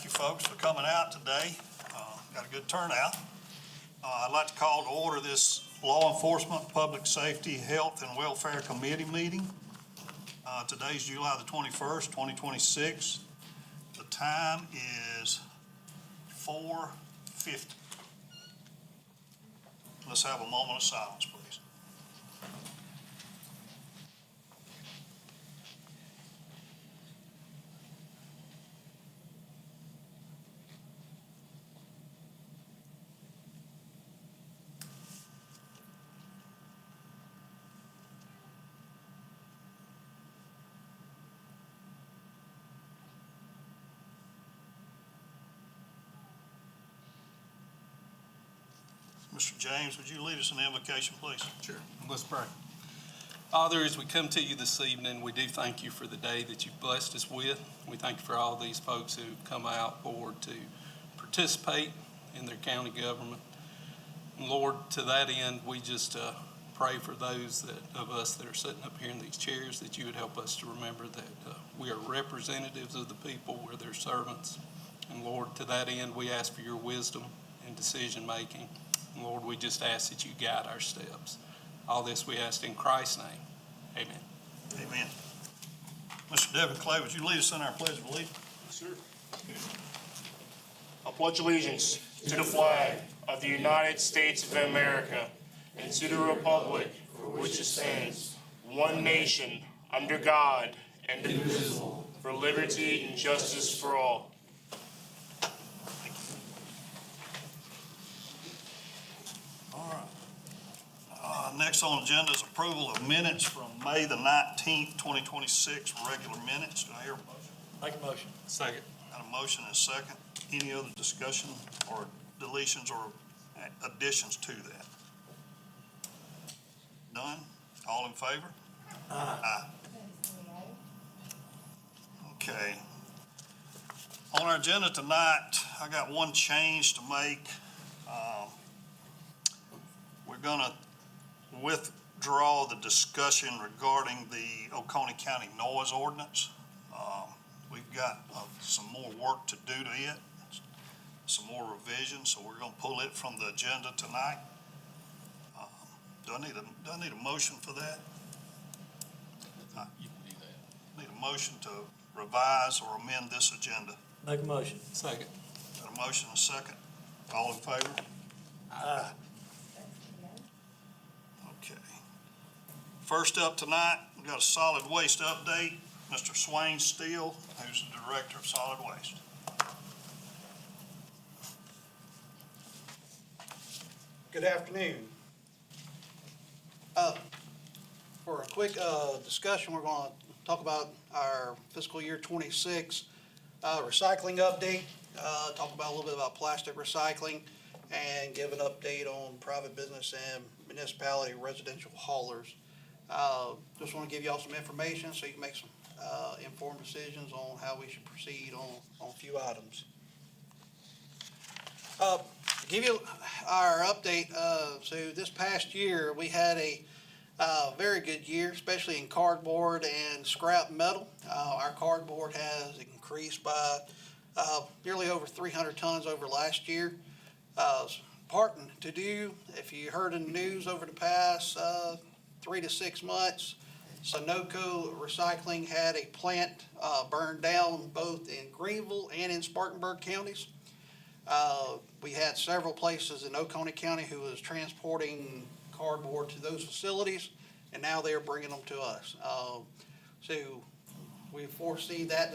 you folks for coming out today. Got a good turnout. I'd like to call to order this Law Enforcement, Public Safety, Health, and Welfare Committee meeting. Today's July the 21st, 2026. The time is 4:50. Let's have a moment of silence, please. Mr. James, would you lead us in the invocation, please? Sure. Let's pray. Father, as we come to you this evening, we do thank you for the day that you've blessed us with. We thank you for all these folks who've come out forward to participate in their county government. And Lord, to that end, we just pray for those of us that are sitting up here in these chairs, that you would help us to remember that we are representatives of the people, we're their servants. And Lord, to that end, we ask for your wisdom in decision making. Lord, we just ask that you guide our steps. All this we ask in Christ's name. Amen. Amen. Mr. Devin Clay, would you lead us in our pledge of allegiance? Sure. I pledge allegiance to the flag of the United States of America and to the republic for which it stands, one nation, under God, and indivisible, for liberty and justice for all. Next on the agenda is approval of minutes from May the 19th, 2026, regular minutes. Do I hear a motion? Make a motion. Second. Got a motion and a second. Any other discussion or deletions or additions to that? None? All in favor? Aye. Okay. On our agenda tonight, I got one change to make. We're going to withdraw the discussion regarding the Oconee County noise ordinance. We've got some more work to do to it, some more revisions, so we're going to pull it from the agenda tonight. Do I need a motion for that? You can do that. Need a motion to revise or amend this agenda. Make a motion. Second. Got a motion and a second. All in favor? Aye. Okay. First up tonight, we've got a solid waste update. Mr. Swain Steele, who's the Director of Solid Waste. Good afternoon. For a quick discussion, we're going to talk about our fiscal year 26 recycling update, talk about a little bit about plastic recycling, and give an update on private business and municipality residential haulers. Just want to give y'all some information so you can make some informed decisions on how we should proceed on a few items. To give you our update, so this past year we had a very good year, especially in cardboard and scrap metal. Our cardboard has increased by nearly over 300 tons over last year. Important to do, if you heard in the news over the past 3 to 6 months, Sunoco Recycling had a plant burned down both in Greenville and in Spartanburg counties. We had several places in Oconee County who was transporting cardboard to those facilities, and now they're bringing them to us. So we foresee that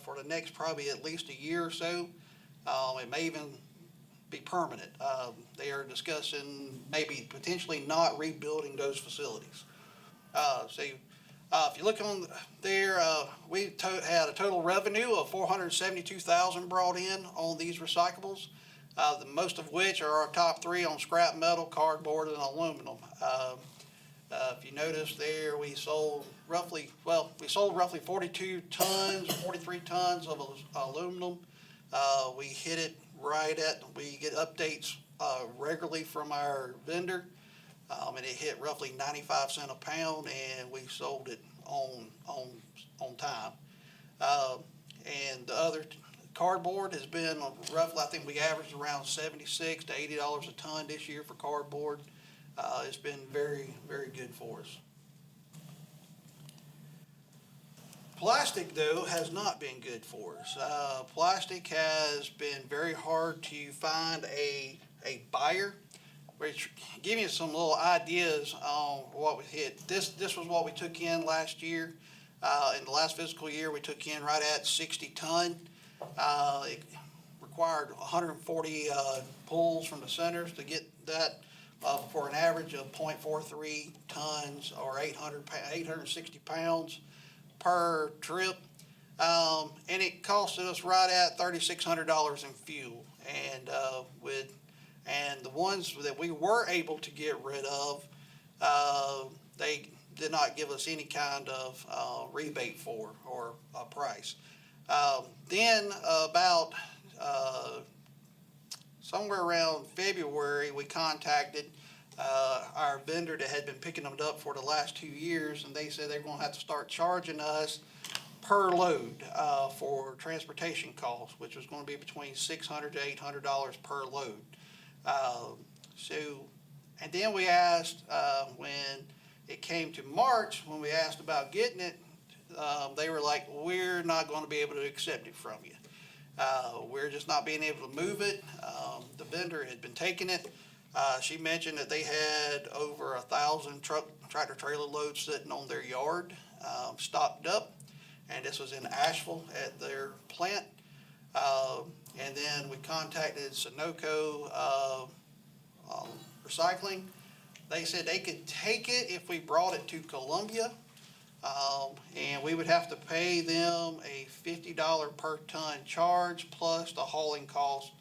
for the next probably at least a year or so. It may even be permanent. They are discussing maybe potentially not rebuilding those facilities. If you look on there, we had a total revenue of $472,000 brought in on these recyclables, the most of which are our top three on scrap metal, cardboard, and aluminum. If you notice there, we sold roughly 42 tons, 43 tons of aluminum. We hit it we get updates regularly from our vendor. And it hit roughly 95 cents a pound, and we sold it on time. And the other cardboard has been roughly, I think we averaged around $76 to $80 a ton this year for cardboard. It's been very, very good for us. Plastic, though, has not been good for us. Plastic has been very hard to find a buyer. Which give you some little ideas on what we hit. This was what we took in last year. In the last fiscal year, we took in right at 60 ton. It required 140 pulls from the centers to get that for an average of 0.43 tons or 860 pounds per trip. And it costed us right at $3,600 in fuel. And the ones that we were able to get rid of, they did not give us any kind of rebate for or a price. Then about somewhere around February, we contacted our vendor that had been picking them up for the last 2 years, and they said they were going to have to start charging us per load for transportation costs, which was going to be between $600 to $800 per load. And then we asked, when it came to March, when we asked about getting it, they were like, we're not going to be able to accept it from you. We're just not being able to move it. The vendor had been taking it. She mentioned that they had over 1,000 tractor trailer loads sitting on their yard, stocked up. And this was in Asheville at their plant. And then we contacted Sunoco Recycling. They said they could take it if we brought it to Columbia, and we would have to pay them a $50 per ton charge plus the hauling cost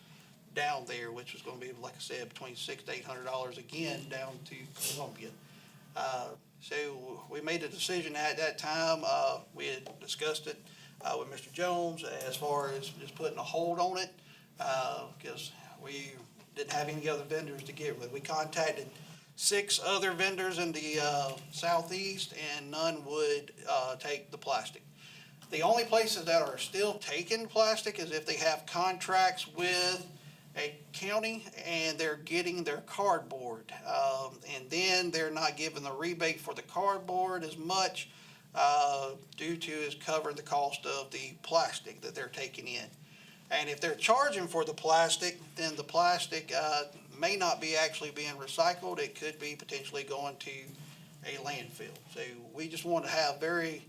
down there, which was going to be, like I said, between $600 to $800 again down to Columbia. So we made a decision at that time. We had discussed it with Mr. Jones as far as just putting a hold on it, because we didn't have any other vendors to get with. We contacted 6 other vendors in the southeast, and none would take the plastic. The only places that are still taking plastic is if they have contracts with a county and they're getting their cardboard. And then they're not giving the rebate for the cardboard as much due to is covering the cost of the plastic that they're taking in. And if they're charging for the plastic, then the plastic may not be actually being recycled. It could be potentially going to a landfill. So we just want to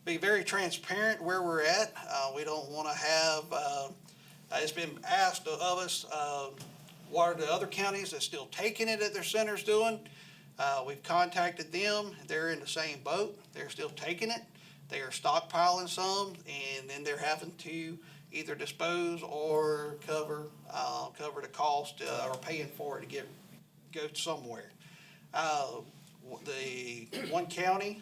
be very transparent where we're at. We don't want to have, it's been asked of us, what are the other counties that's still taking it at their centers doing? We've contacted them. They're in the same boat. They're still taking it. They are stockpiling some, and then they're having to either dispose or cover the cost or paying for it to go somewhere. The one county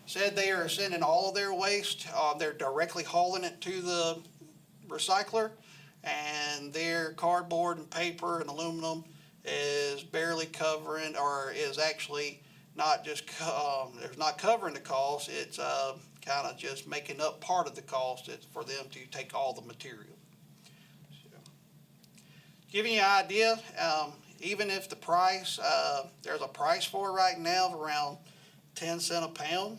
said they are sending all of their waste. They're directly hauling it to the recycler, and their cardboard and paper and aluminum is barely covering, or is actually not just there's not covering the cost. It's kind of just making up part of the cost. It's for them to take all the material. So, giving you an idea, even if the price, there's a price for it right now of around 10 cents a pound,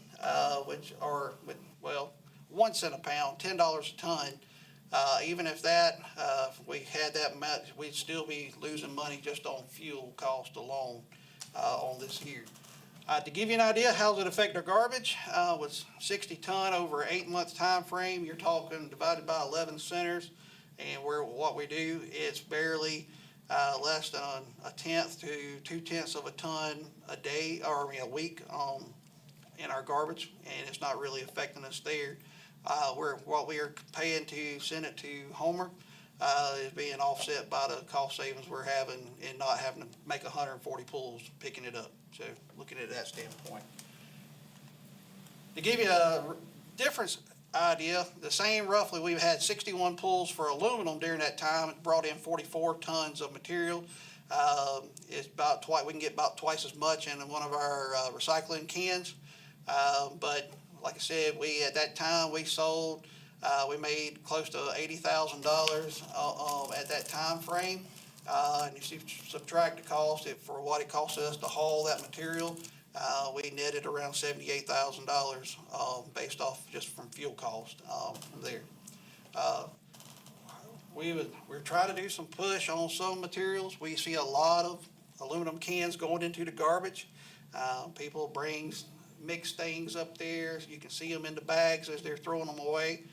1 cent a pound, $10 a ton. Even if that, if we had that much, we'd still be losing money just on fuel cost alone on this year. To give you an idea, how does it affect our garbage? With 60 ton over an 8-month time frame, you're talking divided by 11 centers, and what we do, it's barely less than a tenth to 2/10 of a ton a day, or a week in our garbage, and it's not really affecting us there. What we are paying to send it to Homer is being offset by the cost savings we're having in not having to make 140 pulls picking it up. So looking at that standpoint. To give you a difference idea, the same roughly, we've had 61 pulls for aluminum during that time. It brought in 44 tons of material. It's about we can get about twice as much in one of our recycling cans. But like I said, at that time we sold We made close to $80,000 at that time frame. And if you subtract the cost for what it costs us to haul that material, we netted around $78,000 based off just from fuel cost from there. We're trying to do some push on some materials. We see a lot of aluminum cans going into the garbage. People bring mixed things up there. You can see them in the bags as they're throwing them away.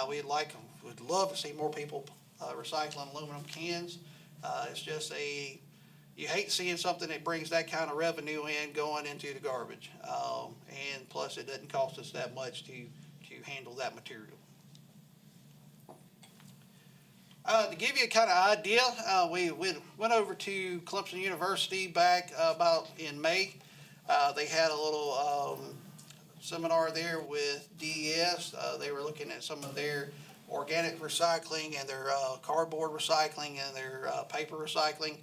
We'd love to see more people recycling aluminum cans. It's just you hate seeing something that brings that kind of revenue in going into the garbage. And plus it doesn't cost us that much to handle that material. To give you a kind of idea, we went over to Clemson University back about in May. They had a little seminar there with DES. They were looking at some of their organic recycling and their cardboard recycling and their paper recycling.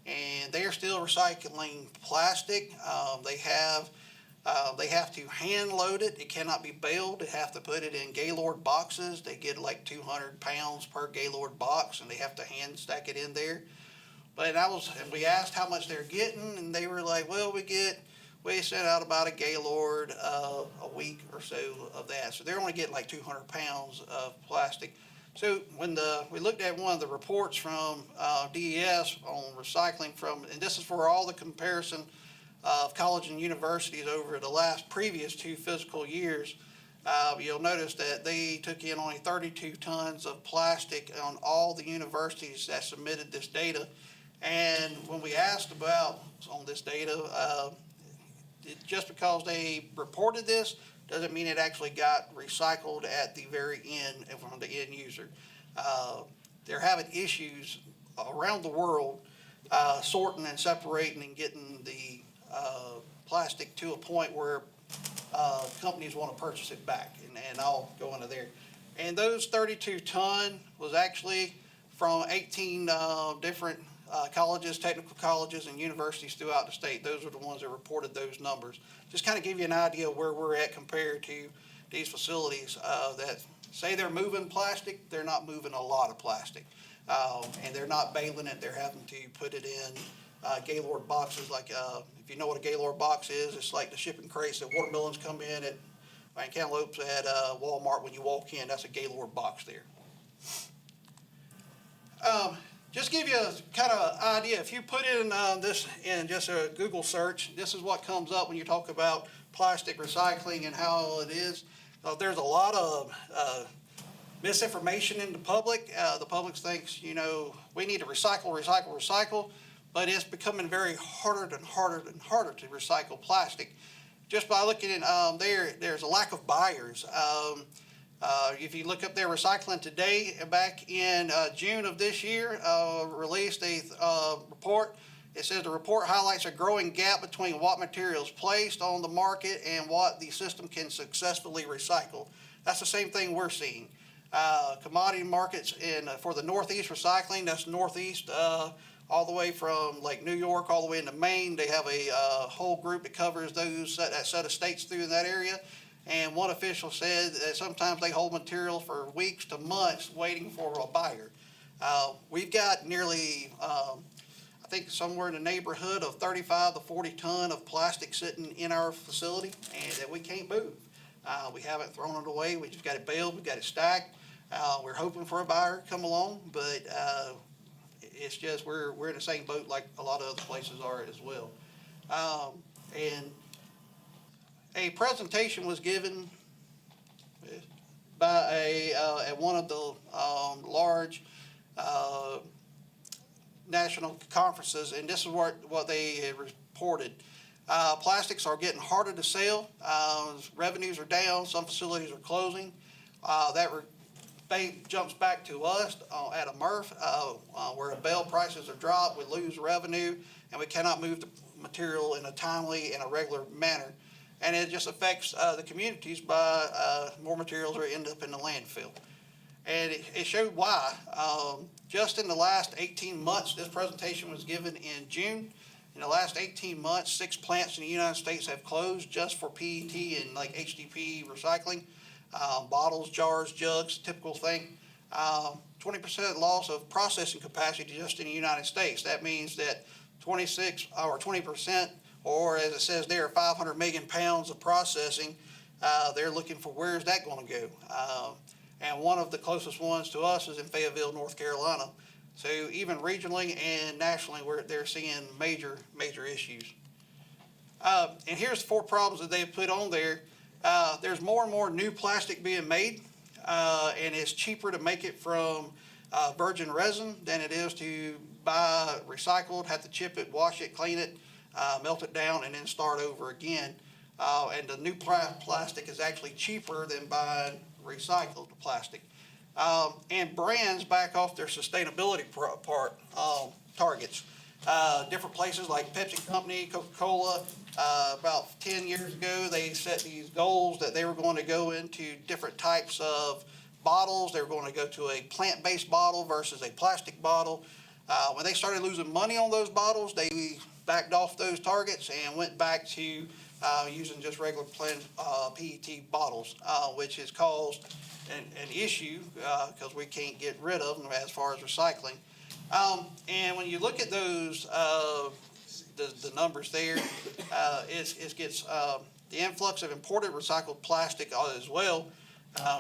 And they're still recycling plastic. They have to hand load it. It cannot be baled. They have to put it in Gaylord boxes. They get like 200 pounds per Gaylord box, and they have to hand stack it in there. And we asked how much they're getting, and they were like, well, we send out about a Gaylord a week or so of that. So they're only getting like 200 pounds of plastic. So when we looked at one of the reports from DES on recycling and this is for all the comparison of college and universities over the previous 2 fiscal years, you'll notice that they took in only 32 tons of plastic on all the universities that submitted this data. And when we asked about on this data, just because they reported this doesn't mean it actually got recycled at the very end from the end user. They're having issues around the world sorting and separating and getting the plastic to a point where companies want to purchase it back, and I'll go into there. And those 32 ton was actually from 18 different colleges, technical colleges, and universities throughout the state. Those are the ones that reported those numbers. Just kind of give you an idea of where we're at compared to these facilities that say they're moving plastic. They're not moving a lot of plastic, and they're not baling it. They're having to put it in Gaylord boxes. Like if you know what a Gaylord box is, it's like the shipping crates that watermelons come in and cantaloupes at Walmart when you walk in. That's a Gaylord box there. Just give you a kind of idea. If you put in this in just a Google search, this is what comes up when you talk about plastic recycling and how it is. There's a lot of misinformation in the public. The public thinks, we need to recycle, but it's becoming very harder and harder and harder to recycle plastic. Just by looking at there's a lack of buyers. If you look up there, Recycling Today, back in June of this year, released a report. It says the report highlights a growing gap between what materials placed on the market and what the system can successfully recycle. That's the same thing we're seeing. Commodity markets for the Northeast recycling, that's Northeast all the way from like New York all the way into Maine. They have a whole group that covers that set of states through that area. And one official said that sometimes they hold material for weeks to months waiting for a buyer. We've got nearly, I think somewhere in the neighborhood of 35 to 40 ton of plastic sitting in our facility and that we can't move. We haven't thrown it away. We just got it baled. We got it stacked. We're hoping for a buyer to come along, but it's just we're in the same boat like a lot of other places are as well. And a presentation was given by at one of the large national conferences, and this is what they had reported. Plastics are getting harder to sell. Revenues are down. Some facilities are closing. That jumps back to us at a MRF, where bale prices are dropped. We lose revenue, and we cannot move the material in a timely and a regular manner. And it just affects the communities by more materials are end up in the landfill. And it showed why. Just in the last 18 months, this presentation was given in June. In the last 18 months, 6 plants in the United States have closed just for PET and like HDPE recycling. bottles, jars, jugs, typical thing. 20% loss of processing capacity just in the United States. That means that 20%, or as it says there, 500 million pounds of processing. They're looking for where's that going to go. And one of the closest ones to us is in Fayetteville, North Carolina. So even regionally and nationally, they're seeing major issues. And here's the 4 problems that they've put on there. There's more and more new plastic being made, and it's cheaper to make it from virgin resin than it is to buy recycled, have to chip it, wash it, clean it, melt it down, and then start over again. And the new plastic is actually cheaper than buying recycled plastic. And brands back off their sustainability targets. Different places like Pepsi Company, Coca-Cola, about 10 years ago, they set these goals that they were going to go into different types of bottles. They were going to go to a plant-based bottle versus a plastic bottle. When they started losing money on those bottles, they backed off those targets and went back to using just regular plain PET bottles, which has caused an issue because we can't get rid of them as far as recycling. And when you look at those, the numbers there, it gets the influx of imported recycled plastic as well.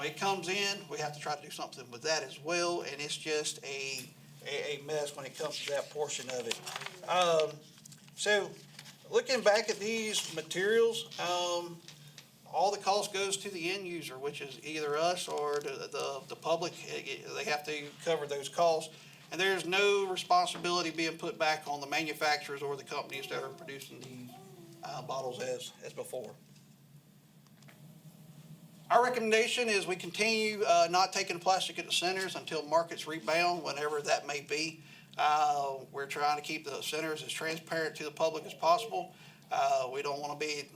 It comes in, we have to try to do something with that as well, and it's just a mess when it comes to that portion of it. So looking back at these materials, all the cost goes to the end user, which is either us or the public. They have to cover those costs. And there's no responsibility being put back on the manufacturers or the companies that are producing these bottles as before. Our recommendation is we continue not taking plastic at the centers until markets rebound, whenever that may be. We're trying to keep the centers as transparent to the public as possible. We don't want to be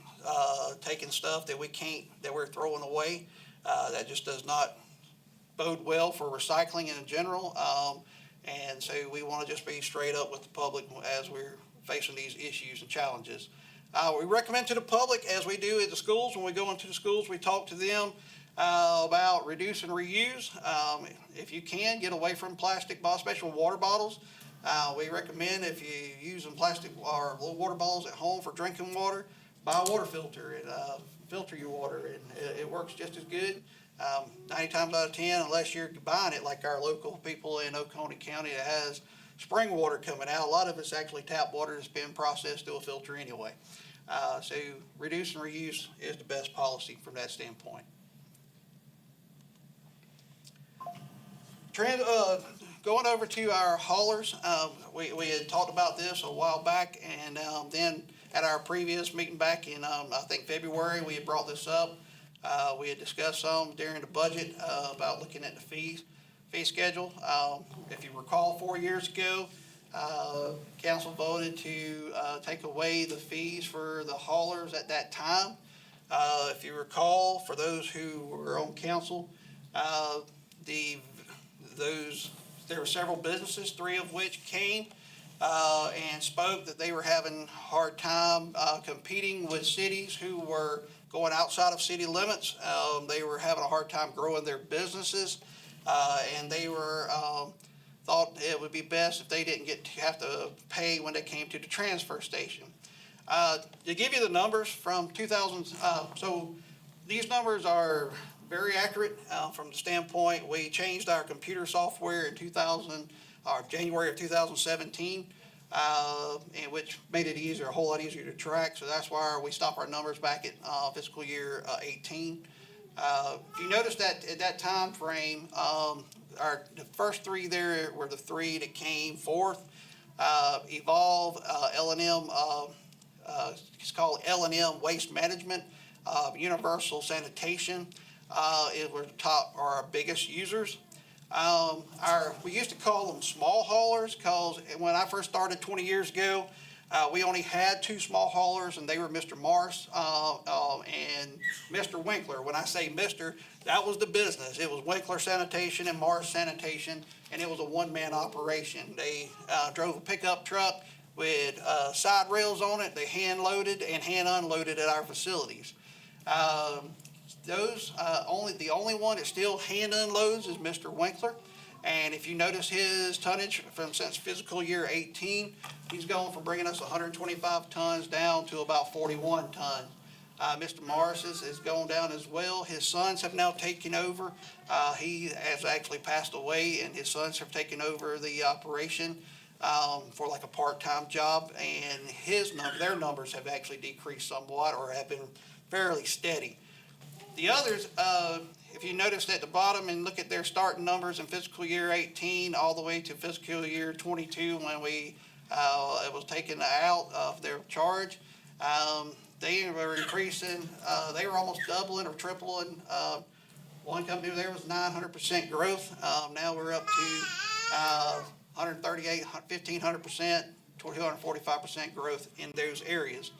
taking stuff that we're throwing away. That just does not bode well for recycling in general. And so we want to just be straight up with the public as we're facing these issues and challenges. We recommend to the public, as we do at the schools, when we go into the schools, we talk to them about reduce and reuse. If you can, get away from plastic bottles, especially water bottles. We recommend if you're using plastic or little water bottles at home for drinking water, buy a water filter and filter your water, and it works just as good. 90 times out of 10, unless you're buying it like our local people in Oconee County that has spring water coming out, a lot of it's actually tap water that's been processed through a filter anyway. So reduce and reuse is the best policy from that standpoint. Going over to our haulers, we had talked about this a while back, and then at our previous meeting back in, I think February, we had brought this up. We had discussed some during the budget about looking at the fee schedule. If you recall, 4 years ago, council voted to take away the fees for the haulers at that time. If you recall, for those who were on council, there were several businesses, 3 of which came and spoke that they were having a hard time competing with cities who were going outside of city limits. They were having a hard time growing their businesses, and they were thought it would be best if they didn't have to pay when they came to the transfer station. To give you the numbers from 2000, so these numbers are very accurate from the standpoint we changed our computer software in January of 2017. And which made it easier, a whole lot easier to track. So that's why we stopped our numbers back at fiscal year 18. If you notice that at that time frame, the first 3 there were the 3 that came forth. Evolve, L&M, it's called L&M Waste Management, Universal Sanitation, were the top, or our biggest users. We used to call them small haulers because when I first started 20 years ago, we only had 2 small haulers, and they were Mr. Morris and Mr. Winkler. When I say Mr., that was the business. It was Winkler Sanitation and Morris Sanitation, and it was a one-man operation. They drove a pickup truck with side rails on it. They hand-loaded and hand-unloaded at our facilities. Those, the only one that still hand unloads is Mr. Winkler. And if you notice his tonnage since fiscal year 18, he's gone from bringing us 125 tons down to about 41 tons. Mr. Morris's is going down as well. His sons have now taken over. He has actually passed away, and his sons have taken over the operation for like a part-time job. And their numbers have actually decreased somewhat, or have been fairly steady. The others, if you notice at the bottom and look at their starting numbers in fiscal year 18 all the way to fiscal year 22 when it was taken out of their charge, they were increasing, they were almost doubling or tripling. One company there was 900% growth. Now we're up to 138, 1,500%, 245% growth in those areas.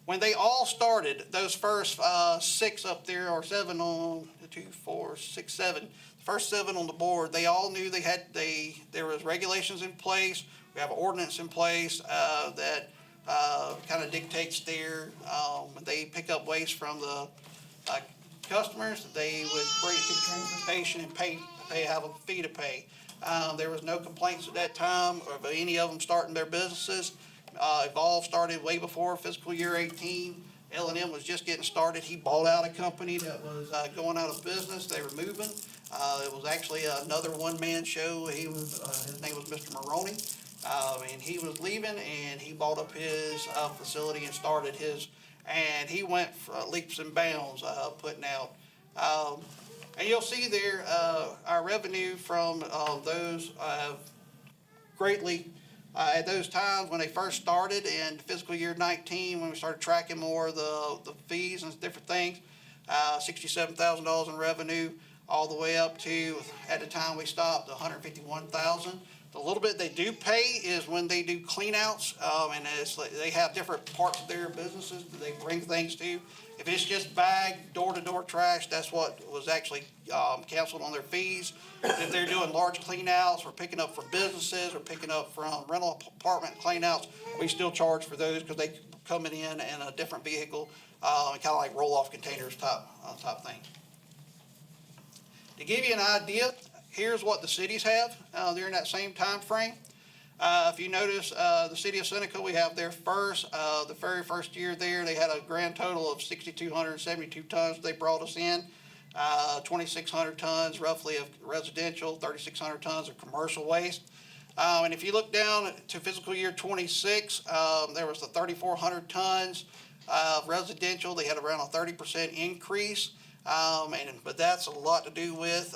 When they all started, those first six up there, or seven on, 2, 4, 6, 7, the first 7 on the board, they all knew there was regulations in place. We have an ordinance in place that kind of dictates they pick up waste from the customers. They would bring it to the transfer station and have a fee to pay. There was no complaints at that time of any of them starting their businesses. Evolve started way before fiscal year 18. L&M was just getting started. He bought out a company that was going out of business. They were moving. It was actually another one-man show. His name was Mr. Maroney. And he was leaving, and he bought up his facility and started his, and he went leaps and bounds putting out. And you'll see there our revenue from those greatly at those times when they first started in fiscal year 19, when we started tracking more of the fees and different things, $67,000 in revenue, all the way up to, at the time we stopped, $151,000. The little bit they do pay is when they do cleanouts, and they have different parts of their businesses that they bring things to. If it's just bagged door-to-door trash, that's what was actually canceled on their fees. If they're doing large cleanouts or picking up from businesses or picking up from rental apartment cleanouts, we still charge for those because they coming in a different vehicle, kind of like roll-off containers type thing. To give you an idea, here's what the cities have during that same time frame. If you notice, the city of Seneca, we have their the very first year there, they had a grand total of 6,272 tons they brought us in. 2,600 tons roughly of residential, 3,600 tons of commercial waste. And if you look down to fiscal year 26, there was the 3,400 tons of residential. They had around a 30% increase. But that's a lot to do with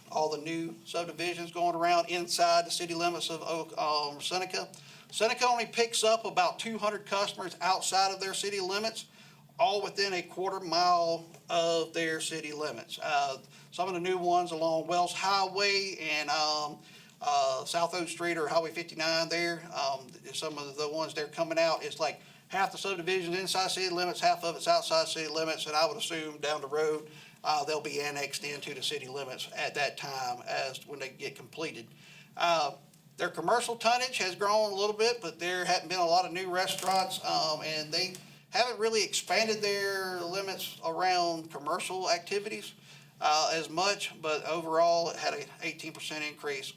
all the new subdivisions going around inside the city limits of Seneca. Seneca only picks up about 200 customers outside of their city limits, all within a quarter mile of their city limits. Some of the new ones along Wells Highway and South Oak Street or Highway 59 there, some of the ones they're coming out, it's like half the subdivisions inside city limits, half of it's outside city limits, and I would assume down the road they'll be annexed into the city limits at that time as when they get completed. Their commercial tonnage has grown a little bit, but there haven't been a lot of new restaurants, and they haven't really expanded their limits around commercial activities as much, but overall it had an 18% increase.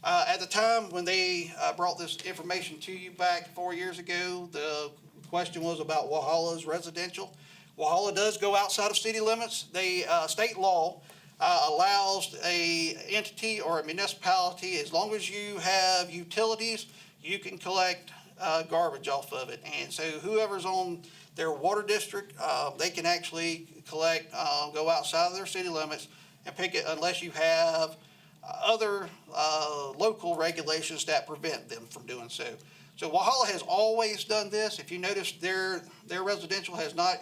At the time when they brought this information to you back 4 years ago, the question was about Walhalla's residential. Walhalla does go outside of city limits. State law allows a entity or a municipality, as long as you have utilities, you can collect garbage off of it. And so whoever's on their water district, they can actually collect, go outside of their city limits and pick it unless you have other local regulations that prevent them from doing so. So Walhalla has always done this. If you notice, their residential has not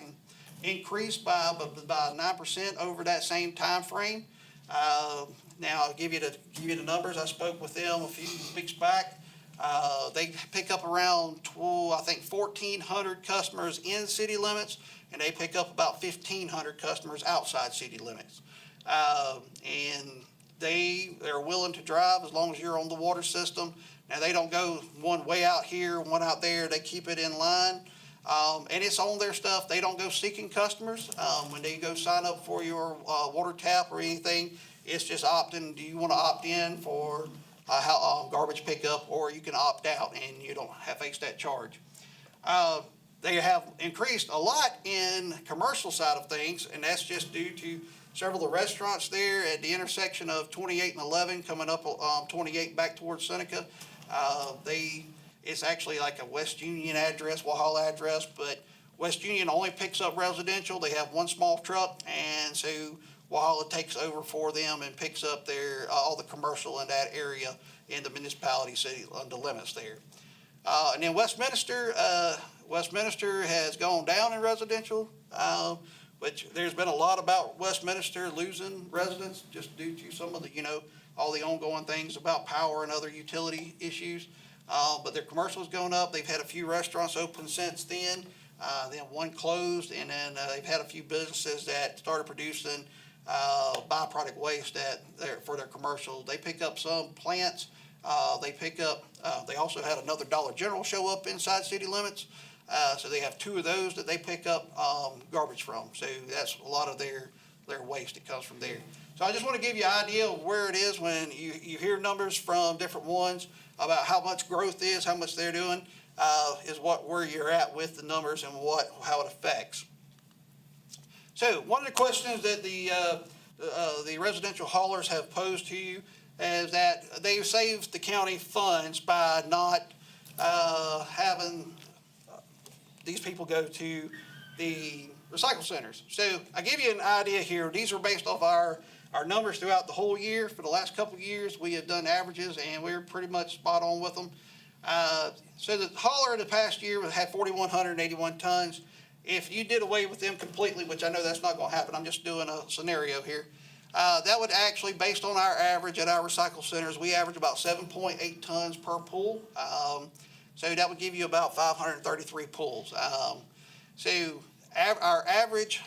increased by 9% over that same time frame. Now I'll give you the numbers. I spoke with them a few weeks back. They pick up around 1,400 customers in city limits, and they pick up about 1,500 customers outside city limits. And they're willing to drive as long as you're on the water system. Now they don't go one way out here, one out there. They keep it in line. And it's on their stuff. They don't go seeking customers. When they go sign up for your water tap or anything, it's just opting, do you want to opt in for garbage pickup, or you can opt out and you don't have to face that charge. They have increased a lot in commercial side of things, and that's just due to several of the restaurants there at the intersection of 28 and 11 coming up 28 back towards Seneca. It's actually like a West Union address, Walhalla address, but West Union only picks up residential. They have one small truck, and so Walhalla takes over for them and picks up all the commercial in that area in the municipality city on the limits there. And then Westminster has gone down in residential, which there's been a lot about Westminster losing residents just due to some of the, all the ongoing things about power and other utility issues. But their commercial has gone up. They've had a few restaurants open since then. Then one closed, and then they've had a few businesses that started producing byproduct waste for their commercial. They pick up some plants. They also had another Dollar General show up inside city limits. So they have two of those that they pick up garbage from. So that's a lot of their waste that comes from there. So I just want to give you an idea of where it is when you hear numbers from different ones about how much growth is, how much they're doing, is where you're at with the numbers and how it affects. So one of the questions that the residential haulers have posed to you is that they've saved the county funds by not having these people go to the recycle centers. So I give you an idea here. These are based off our numbers throughout the whole year. For the last couple of years, we have done averages, and we're pretty much spot on with them. So the hauler in the past year had 4,181 tons. If you did away with them completely, which I know that's not going to happen, I'm just doing a scenario here. That would actually, based on our average at our recycle centers, we average about 7.8 tons per pool. So that would give you about 533 pools. So our average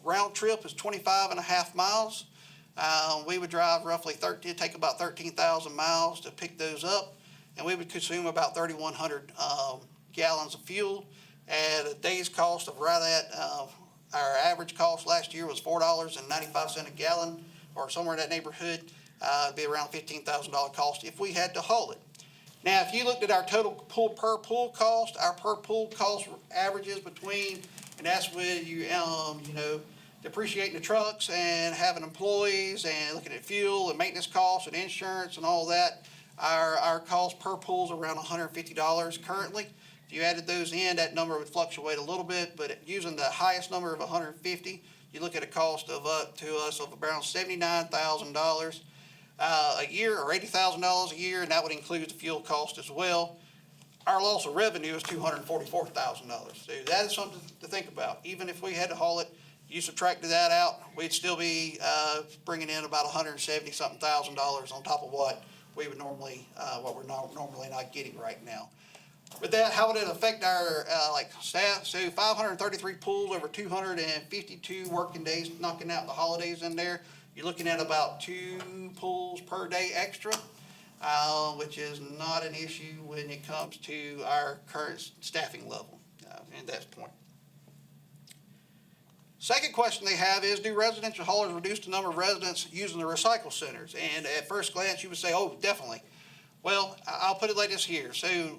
round trip is 25 and a half miles. We would drive roughly take about 13,000 miles to pick those up, and we would consume about 3,100 gallons of fuel at a day's cost of our average cost last year was $4.95 a gallon, or somewhere in that neighborhood. It'd be around $15,000 cost if we had to haul it. Now, if you looked at our total per pool cost, our per pool cost averages between, and that's with depreciating the trucks and having employees and looking at fuel and maintenance costs and insurance and all that. Our cost per pool is around $150 currently. If you added those in, that number would fluctuate a little bit, but using the highest number of 150, you look at a cost of up to us of around $79,000 a year, or $80,000 a year, and that would include the fuel cost as well. Our loss of revenue is $244,000. So that is something to think about. Even if we had to haul it, you subtracted that out, we'd still be bringing in about $170-something thousand on top of what we're normally not getting right now. With that, how would it affect our staff? So 533 pools over 252 working days, knocking out the holidays in there. You're looking at about 2 pools per day extra, which is not an issue when it comes to our current staffing level at that point. Second question they have is, do residential haulers reduce the number of residents using the recycle centers? And at first glance, you would say, oh, definitely. Well, I'll put it like this here. So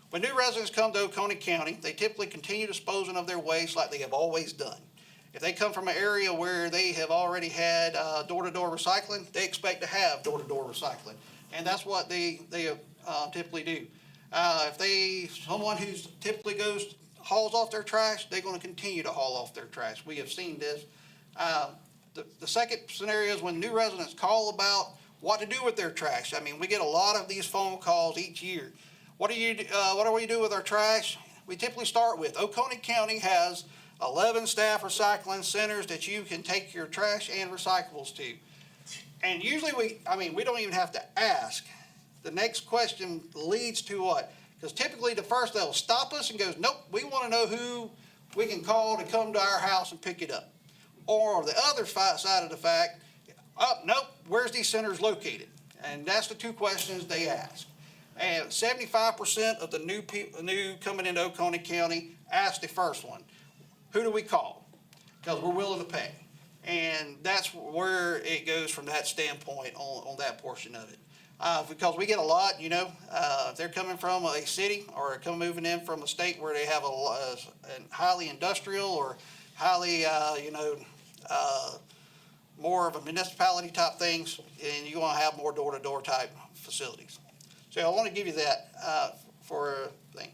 when new residents come to Oconee County, they typically continue disposing of their waste like they have always done. If they come from an area where they have already had door-to-door recycling, they expect to have door-to-door recycling. And that's what they typically do. Someone who typically hauls off their trash, they're going to continue to haul off their trash. We have seen this. The second scenario is when new residents call about what to do with their trash. I mean, we get a lot of these phone calls each year. What do we do with our trash? We typically start with Oconee County has 11 staff recycling centers that you can take your trash and recyclables to. And usually we don't even have to ask. The next question leads to what? Because typically the first they'll stop us and goes, nope, we want to know who we can call to come to our house and pick it up. Or the other side of the fact, nope, where's these centers located? And that's the two questions they ask. And 75% of the new coming into Oconee County ask the first one, who do we call? Because we're willing to pay. And that's where it goes from that standpoint on that portion of it. Because we get a lot, if they're coming from a city or moving in from a state where they have a highly industrial or highly, more of a municipality type things, and you're gonna have more door-to-door type facilities. So I want to give you that for a thing.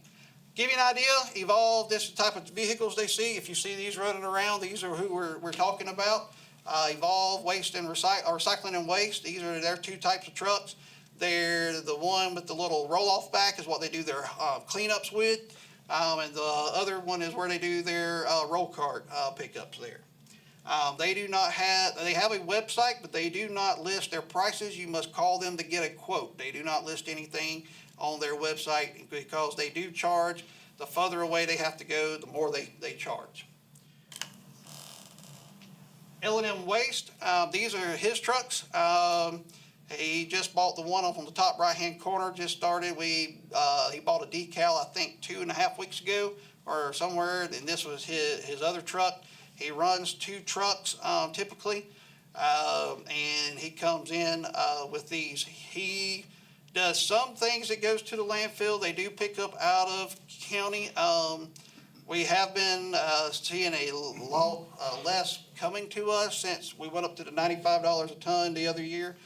Give you an idea, Evolve, this is the type of vehicles they see. If you see these running around, these are who we're talking about. Evolve Waste and Recycling and Waste, these are their two types of trucks. They're the one with the little roll-off back is what they do their cleanups with. And the other one is where they do their roll cart pickups there. They have a website, but they do not list their prices. You must call them to get a quote. They do not list anything on their website because they do charge. The further away they have to go, the more they charge. L&M Waste, these are his trucks. He just bought the one up on the top right-hand corner, just started. He bought a decal, I think, 2.5 weeks ago or somewhere, and this was his other truck. He runs 2 trucks typically, and he comes in with these. He does some things that goes to the landfill. They do pick up out of county. We have been seeing a lot less coming to us since we went up to the $95 a ton the other year.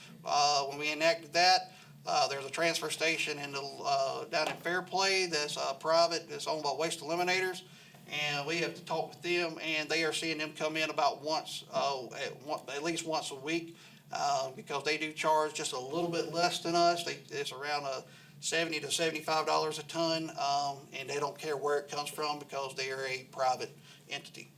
When we enacted that, there's a transfer station down in Fairplay that's private, that's owned by Waste Eliminators. And we have to talk with them, and they are seeing them come in about at least once a week, because they do charge just a little bit less than us. It's around $70 to $75 a ton, and they don't care where it comes from because they are a private entity.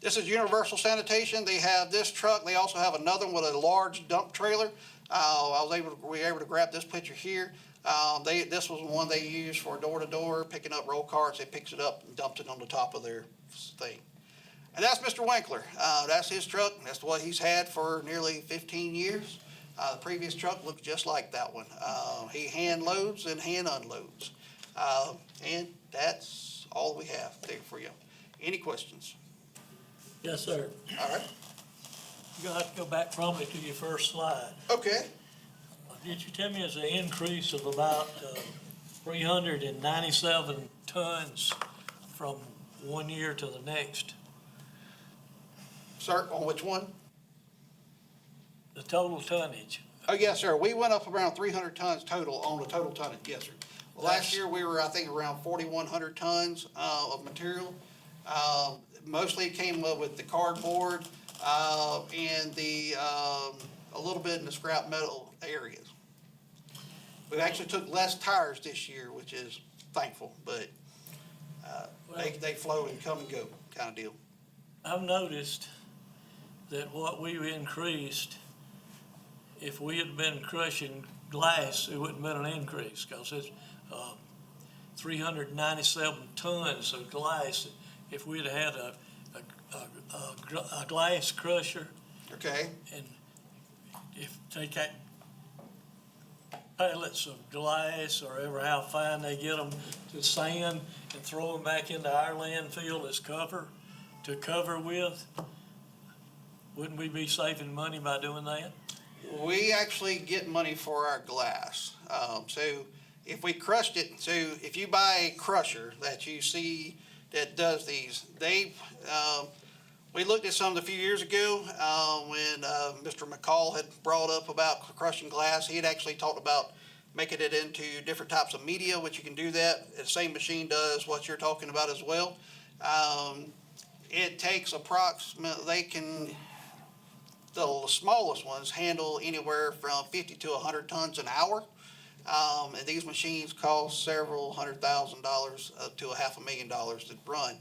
This is Universal Sanitation. They have this truck. They also have another one with a large dump trailer. We were able to grab this picture here. This was one they used for door-to-door, picking up roll carts. They picks it up and dumps it on the top of their thing. And that's Mr. Winkler. That's his truck. That's what he's had for nearly 15 years. The previous truck looked just like that one. He hand loads and hand unloads. And that's all we have there for you. Any questions? Yes, sir. All right. You're gonna have to go back probably to your first slide. Okay. Did you tell me there's an increase of about 397 tons from one year to the next? Sir, on which one? The total tonnage? Oh, yes, sir. We went up around 300 tons total on the total tonnage. Yes, sir. Last year, we were, I think, around 4,100 tons of material. Mostly it came up with the cardboard and a little bit in the scrap metal areas. We actually took less tires this year, which is thankful, but they flow and come and go kind of deal. I've noticed that what we've increased, if we had been crushing glass, it wouldn't have been an increase, because it's 397 tons of glass. If we'd had a glass crusher, Okay. and if they got pallets of glass or ever how fine they get them to sand and throw them back into our landfill as cover with, wouldn't we be saving money by doing that? We actually get money for our glass. So if we crushed it, so if you buy a crusher that you see that does these, we looked at some a few years ago when Mr. McCall had brought up about crushing glass. He had actually talked about making it into different types of media, which you can do that. The same machine does what you're talking about as well. It takes approximately, the smallest ones handle anywhere from 50 to 100 tons an hour. And these machines cost several $100,000 up to $500,000 to run.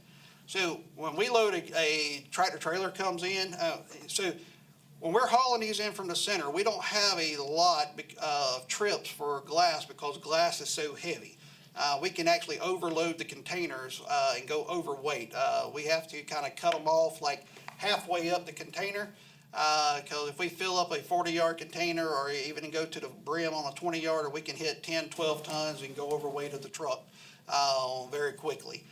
So when we load a tractor trailer comes in, so when we're hauling these in from the center, we don't have a lot of trips for glass because glass is so heavy. We can actually overload the containers and go overweight. We have to kind of cut them off like halfway up the container. Because if we fill up a 40-yard container or even go to the brim on a 20-yarder, we can hit 10, 12 tons and go over weight of the truck very quickly.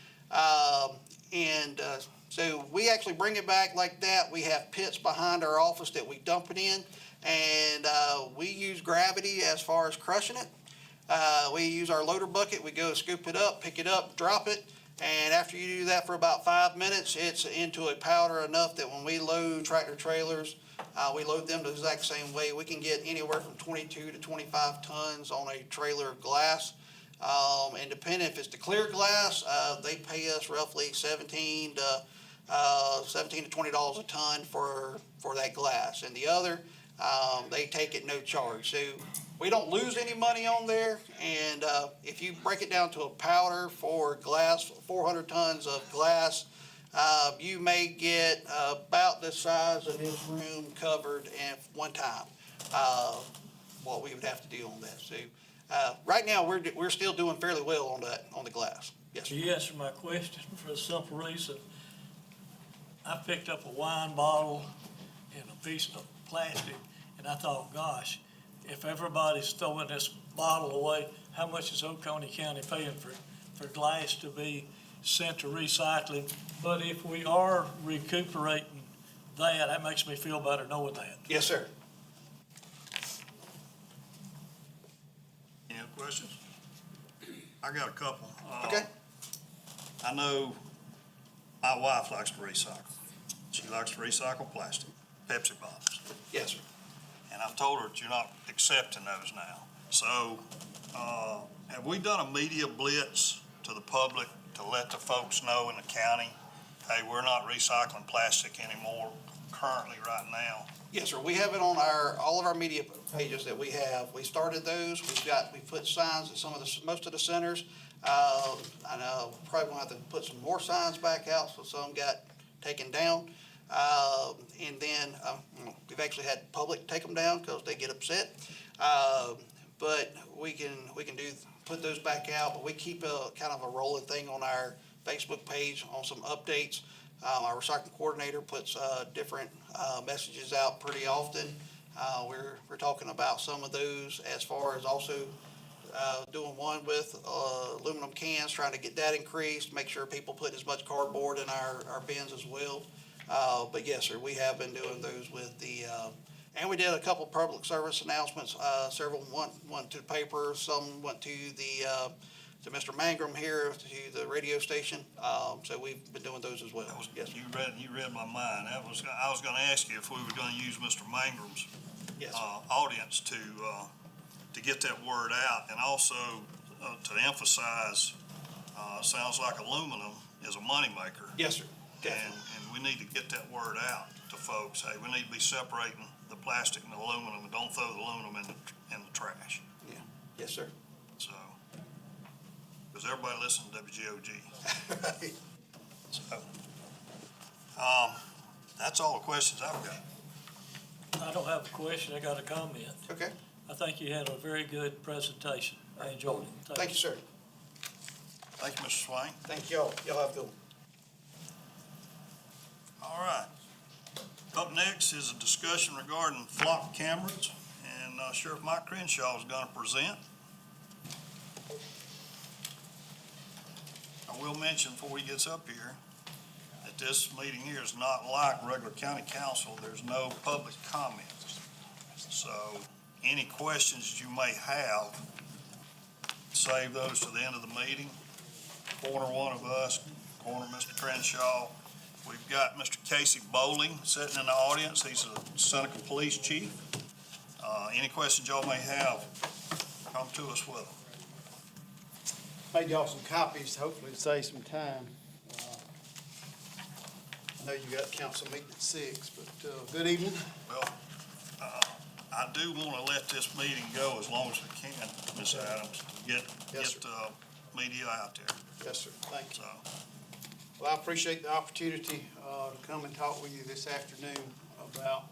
So we actually bring it back like that. We have pits behind our office that we dump it in, and we use gravity as far as crushing it. We use our loader bucket. We go scoop it up, pick it up, drop it, and after you do that for about 5 minutes, it's into a powder enough that when we load tractor trailers, we load them the exact same way. We can get anywhere from 22 to 25 tons on a trailer of glass. And depending if it's the clear glass, they pay us roughly $17 to $20 a ton for that glass. And the other, they take it no charge. So we don't lose any money on there. And if you break it down to a powder for glass, 400 tons of glass, you may get about the size of this room covered at one time, what we would have to do on that. So right now, we're still doing fairly well on the glass. Yes, sir. You answered my question for the simple reason. I picked up a wine bottle and a piece of plastic, and I thought, gosh, if everybody's throwing this bottle away, how much is Oconee County paying for glass to be sent to recycling? But if we are recuperating that makes me feel better knowing that. Yes, sir. Any other questions? I got a couple. Okay. I know my wife likes to recycle. She likes to recycle plastic, Pepsi bottles. Yes, sir. And I've told her that you're not accepting those now. So, have we done a media blitz to the public to let the folks know in the county, hey, we're not recycling plastic anymore currently right now? Yes, sir. We have it on all of our media pages that we have. We started those. We put signs at most of the centers. I know probably gonna have to put some more signs back out, so some got taken down. And then we've actually had public take them down because they get upset. But we can put those back out, but we keep a kind of a rolling thing on our Facebook page on some updates. Our recycling coordinator puts different messages out pretty often. We're talking about some of those as far as also doing one with aluminum cans, trying to get that increased, make sure people put as much cardboard in our bins as well. But yes, sir, we have been doing those with the, and we did a couple public service announcements. Several went to the paper, some went to to Mr. Mangrum here, to the radio station. So we've been doing those as well. Yes, sir. You read my mind. I was gonna ask you if we were gonna use Mr. Mangrum's Yes, sir. audience to get that word out, and also to emphasize, sounds like aluminum is a moneymaker. Yes, sir. And we need to get that word out to folks. Hey, we need to be separating the plastic and the aluminum, and don't throw the aluminum in the trash. Yeah. Yes, sir. So, because everybody listens to WGOG. So, that's all the questions I've got. I don't have a question, I got a comment. Okay. I think you had a very good presentation. I enjoyed it. Thank you, sir. Thank you, Mr. Swain. Thank y'all. Y'all have a good one. All right. Up next is a discussion regarding flock cameras, and Sheriff Mike Crenshaw is going to present. I will mention before he gets up here that this meeting here is not like regular county council. There's no public comments. So any questions you may have, save those to the end of the meeting. Corner one of us, corner Mr. Crenshaw. We've got Mr. Casey Bowling sitting in the audience. He's a Seneca Police Chief. Any questions y'all may have, come to us with them. Made y'all some copies, hopefully to save some time. I know you got council meeting at 6, but good evening. Well, I do want to let this meeting go as long as we can, Ms. Adams, to get Yes, the media out there. Yes, sir. Thank you. So, Well, I appreciate the opportunity to come and talk with you this afternoon about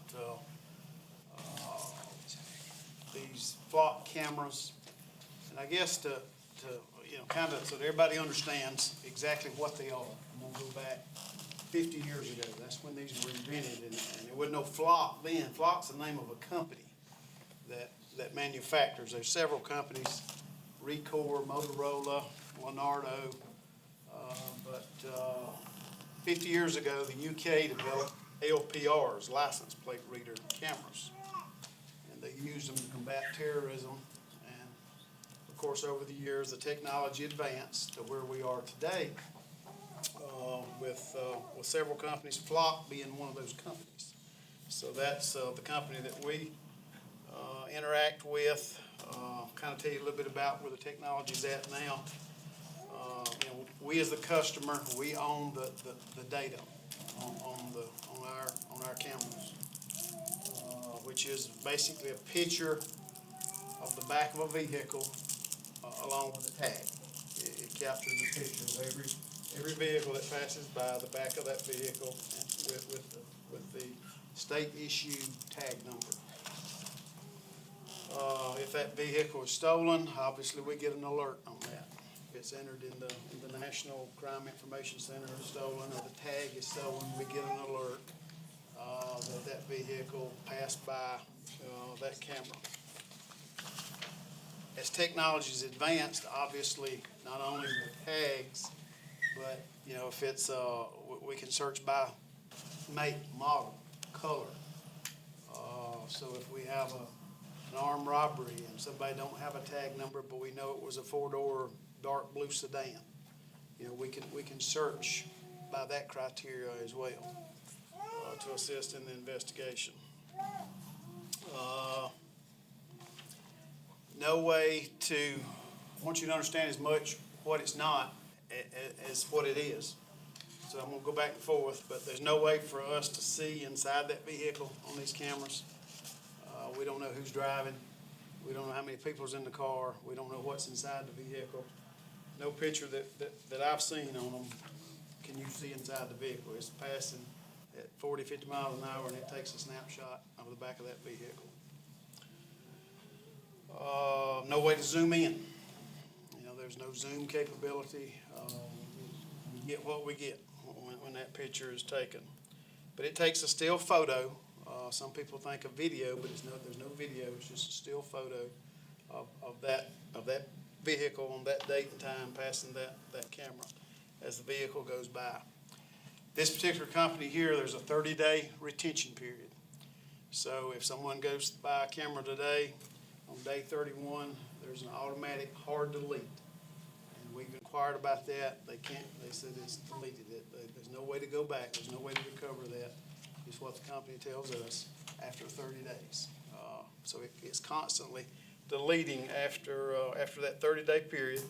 these flock cameras. And I guess to kind of, so that everybody understands exactly what they are. I'm gonna go back 50 years ago. That's when these were invented, and there wasn't no Flock then. Flock's the name of a company that manufactures. There's several companies, Recore, Motorola, Leonardo, but 50 years ago, the UK developed LPRs, license plate reader cameras, and they used them to combat terrorism. And of course, over the years, the technology advanced to where we are today, with several companies, Flock being one of those companies. So that's the company that we interact with. Kind of tell you a little bit about where the technology's at now. We as the customer, we own the data on our cameras, which is basically a picture of the back of a vehicle along with a tag. It captures the picture of every vehicle that passes by the back of that vehicle with the state issued tag number. If that vehicle is stolen, obviously we get an alert on that. If it's entered in the National Crime Information Center is stolen, or the tag is stolen, we get an alert that vehicle passed by that camera. As technology's advanced, obviously, not only the tags, but, if it's, we can search by make, model, color. So if we have an armed robbery and somebody don't have a tag number, but we know it was a four-door dark blue sedan, we can search by that criteria as well to assist in the investigation. No way to, I want you to understand as much what it's not as what it is. So I'm gonna go back and forth, but there's no way for us to see inside that vehicle on these cameras. We don't know who's driving. We don't know how many people's in the car. We don't know what's inside the vehicle. No picture that I've seen on them can you see inside the vehicle. It's passing at 40, 50 miles an hour, and it takes a snapshot of the back of that vehicle. No way to zoom in. There's no zoom capability. We get what we get when that picture is taken. But it takes a still photo. Some people think of video, but there's no video. It's just a still photo of that vehicle on that date and time passing that camera as the vehicle goes by. This particular company here, there's a 30-day retention period. So if someone goes by a camera today, on day 31, there's an automatic hard delete. And we've inquired about that. They said it's deleted. There's no way to go back. There's no way to recover that. Is what the company tells us after 30 days. So it's constantly deleting after that 30-day period.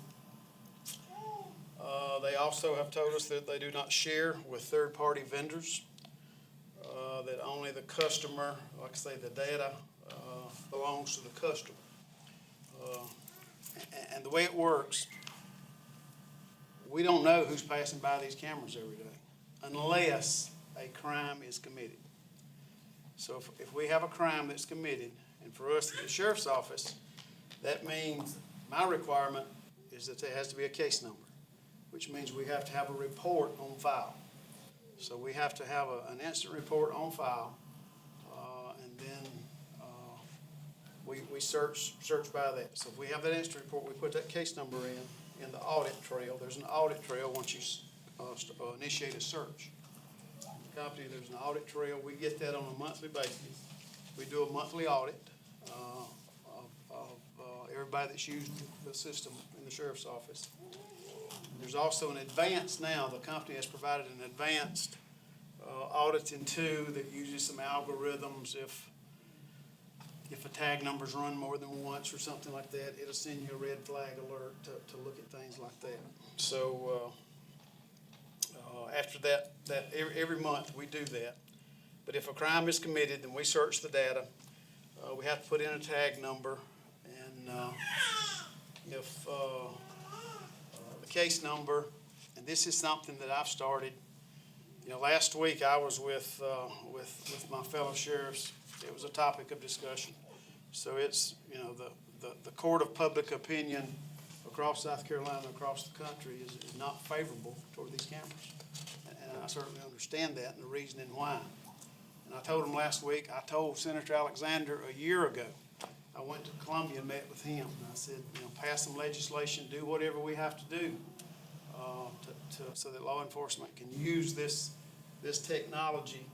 They also have told us that they do not share with third-party vendors, that only the customer, like I say, the data belongs to the customer. And the way it works, we don't know who's passing by these cameras every day unless a crime is committed. So if we have a crime that's committed, and for us at the sheriff's office, that means my requirement is that there has to be a case number, which means we have to have a report on file. So we have to have an instant report on file, and then we search by that. So if we have that instant report, we put that case number in the audit trail. There's an audit trail once you initiate a search. The company, there's an audit trail. We get that on a monthly basis. We do a monthly audit of everybody that's used the system in the sheriff's office. There's also an advanced now. The company has provided an advanced auditing tool that uses some algorithms. If a tag number's run more than once or something like that, it'll send you a red flag alert to look at things like that. So after that every month we do that. But if a crime is committed, then we search the data. We have to put in a tag number, and if the case number, and this is something that I've started. Last week I was with my fellow sheriffs. It was a topic of discussion. So it's the court of public opinion across South Carolina, across the country is not favorable toward these cameras. And I certainly understand that and the reasoning why. And I told him last week, I told Senator Alexander a year ago, I went to Columbia and met with him, and I said, pass some legislation, do whatever we have to do, so that law enforcement can use this technology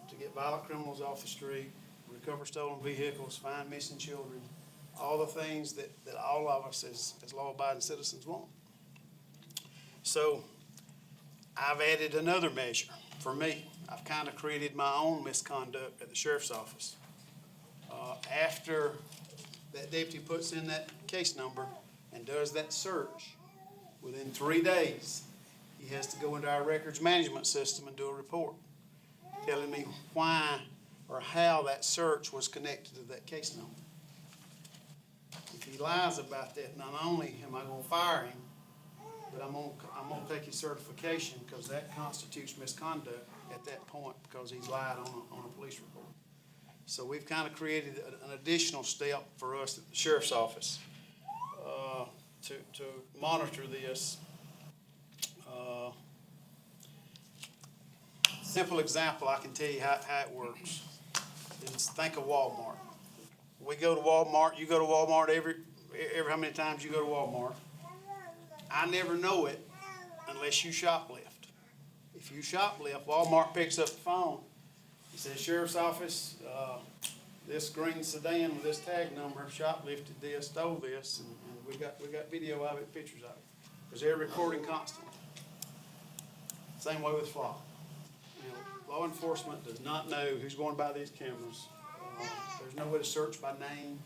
to get violent criminals off the street, recover stolen vehicles, find missing children, all the things that all of us as law-abiding citizens want. So I've added another measure for me. I've kind of created my own misconduct at the sheriff's office. After that deputy puts in that case number and does that search, within 3 days, he has to go into our records management system and do a report telling me why or how that search was connected to that case number. If he lies about that, not only am I gonna fire him, but I'm gonna take his certification, because that constitutes misconduct at that point, because he's lied on a police report. So we've kind of created an additional step for us at the sheriff's office to monitor this. Simple example, I can tell you how it works. Is think of Walmart. We go to Walmart, you go to Walmart every how many times you go to Walmart. I never know it unless you shoplift. If you shoplift, Walmart picks up the phone. He says, sheriff's office, this green sedan with this tag number shoplifted this, stole this, and we got video of it, pictures of it, because they're recording constantly. Same way with fraud. Law enforcement does not know who's going to buy these cameras. There's no way to search by name,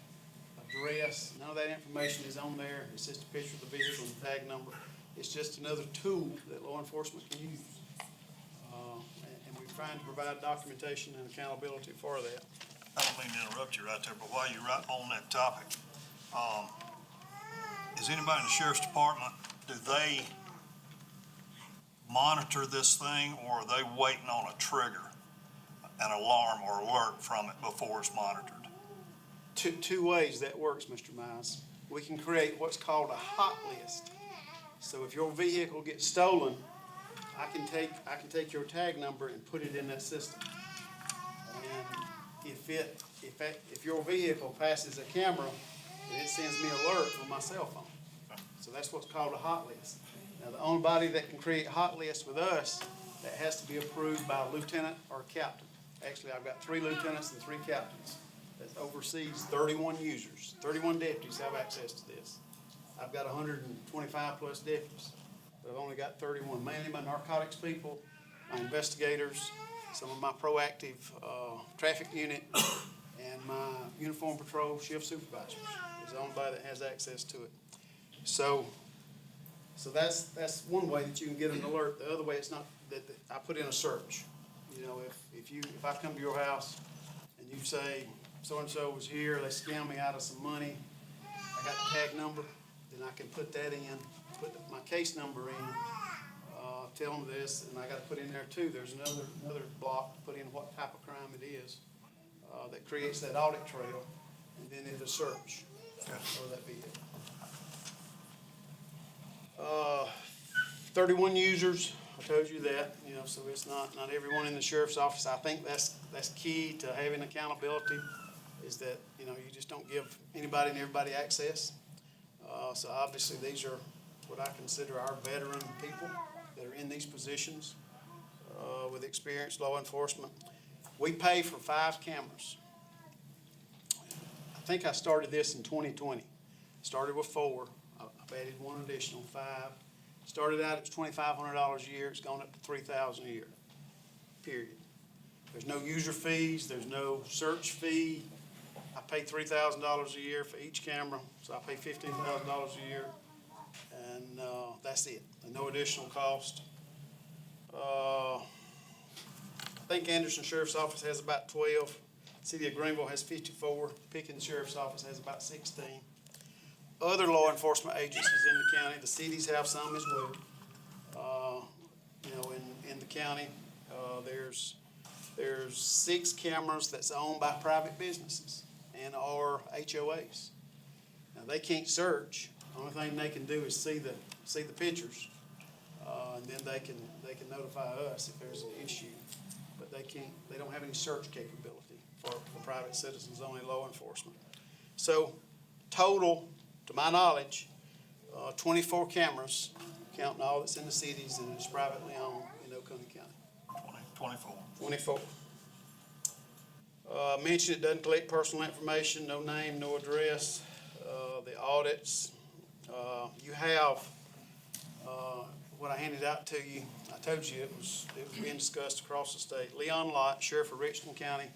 address. None of that information is on there. It's just a picture of the vehicle and the tag number. It's just another tool that law enforcement can use. And we're trying to provide documentation and accountability for that. I don't mean to interrupt you right there, but while you're right on that topic, is anybody in the sheriff's department, do they monitor this thing, or are they waiting on a trigger, an alarm or alert from it before it's monitored? Two ways that works, Mr. Mize. We can create what's called a hot list. So if your vehicle gets stolen, I can take your tag number and put it in that system. And if your vehicle passes a camera, then it sends me an alert from my cell phone. So that's what's called a hot list. Now, the only body that can create hot lists with us, that has to be approved by a lieutenant or a captain. Actually, I've got 3 lieutenants and 3 captains that oversees 31 users. 31 deputies have access to this. I've got 125 plus deputies, but I've only got 31. Mainly my narcotics people, my investigators, some of my proactive traffic unit, and my uniform patrol shift supervisors is the only body that has access to it. So that's one way that you can get an alert. The other way, it's not that I put in a search. If I come to your house and you say so-and-so was here, they scammed me out of some money, I got the tag number, then I can put that in, put my case number in, tell them this, and I got to put in there too. There's another block to put in what type of crime it is that creates that audit trail, and then it'll search for that vehicle. 31 users, I told you that, so it's not everyone in the sheriff's office. I think that's key to having accountability, is that, you just don't give anybody and everybody access. So obviously these are what I consider our veteran people that are in these positions with experienced law enforcement. We pay for 5 cameras. I think I started this in 2020. Started with 4. I've added 1 additional, 5. Started out at $2,500 a year. It's gone up to $3,000 a year, period. There's no user fees. There's no search fee. I pay $3,000 a year for each camera, so I pay $15,000 a year, and that's it. No additional cost. I think Anderson Sheriff's Office has about 12. City of Greenville has 54. Pickens Sheriff's Office has about 16. Other law enforcement agencies in the county, the cities have some as well. In the county, there's 6 cameras that's owned by private businesses and or HOAs. Now, they can't search. The only thing they can do is see the pictures. And then they can notify us if there's an issue. But they don't have any search capability for private citizens, only law enforcement. So total, to my knowledge, 24 cameras, counting all that's in the cities and it's privately owned in Oconee County. 24. 24. Mentioned it doesn't collect personal information, no name, no address. The audits, you have, what I handed out to you, I told you it was being discussed across the state. Leon Lott, Sheriff of Richland County,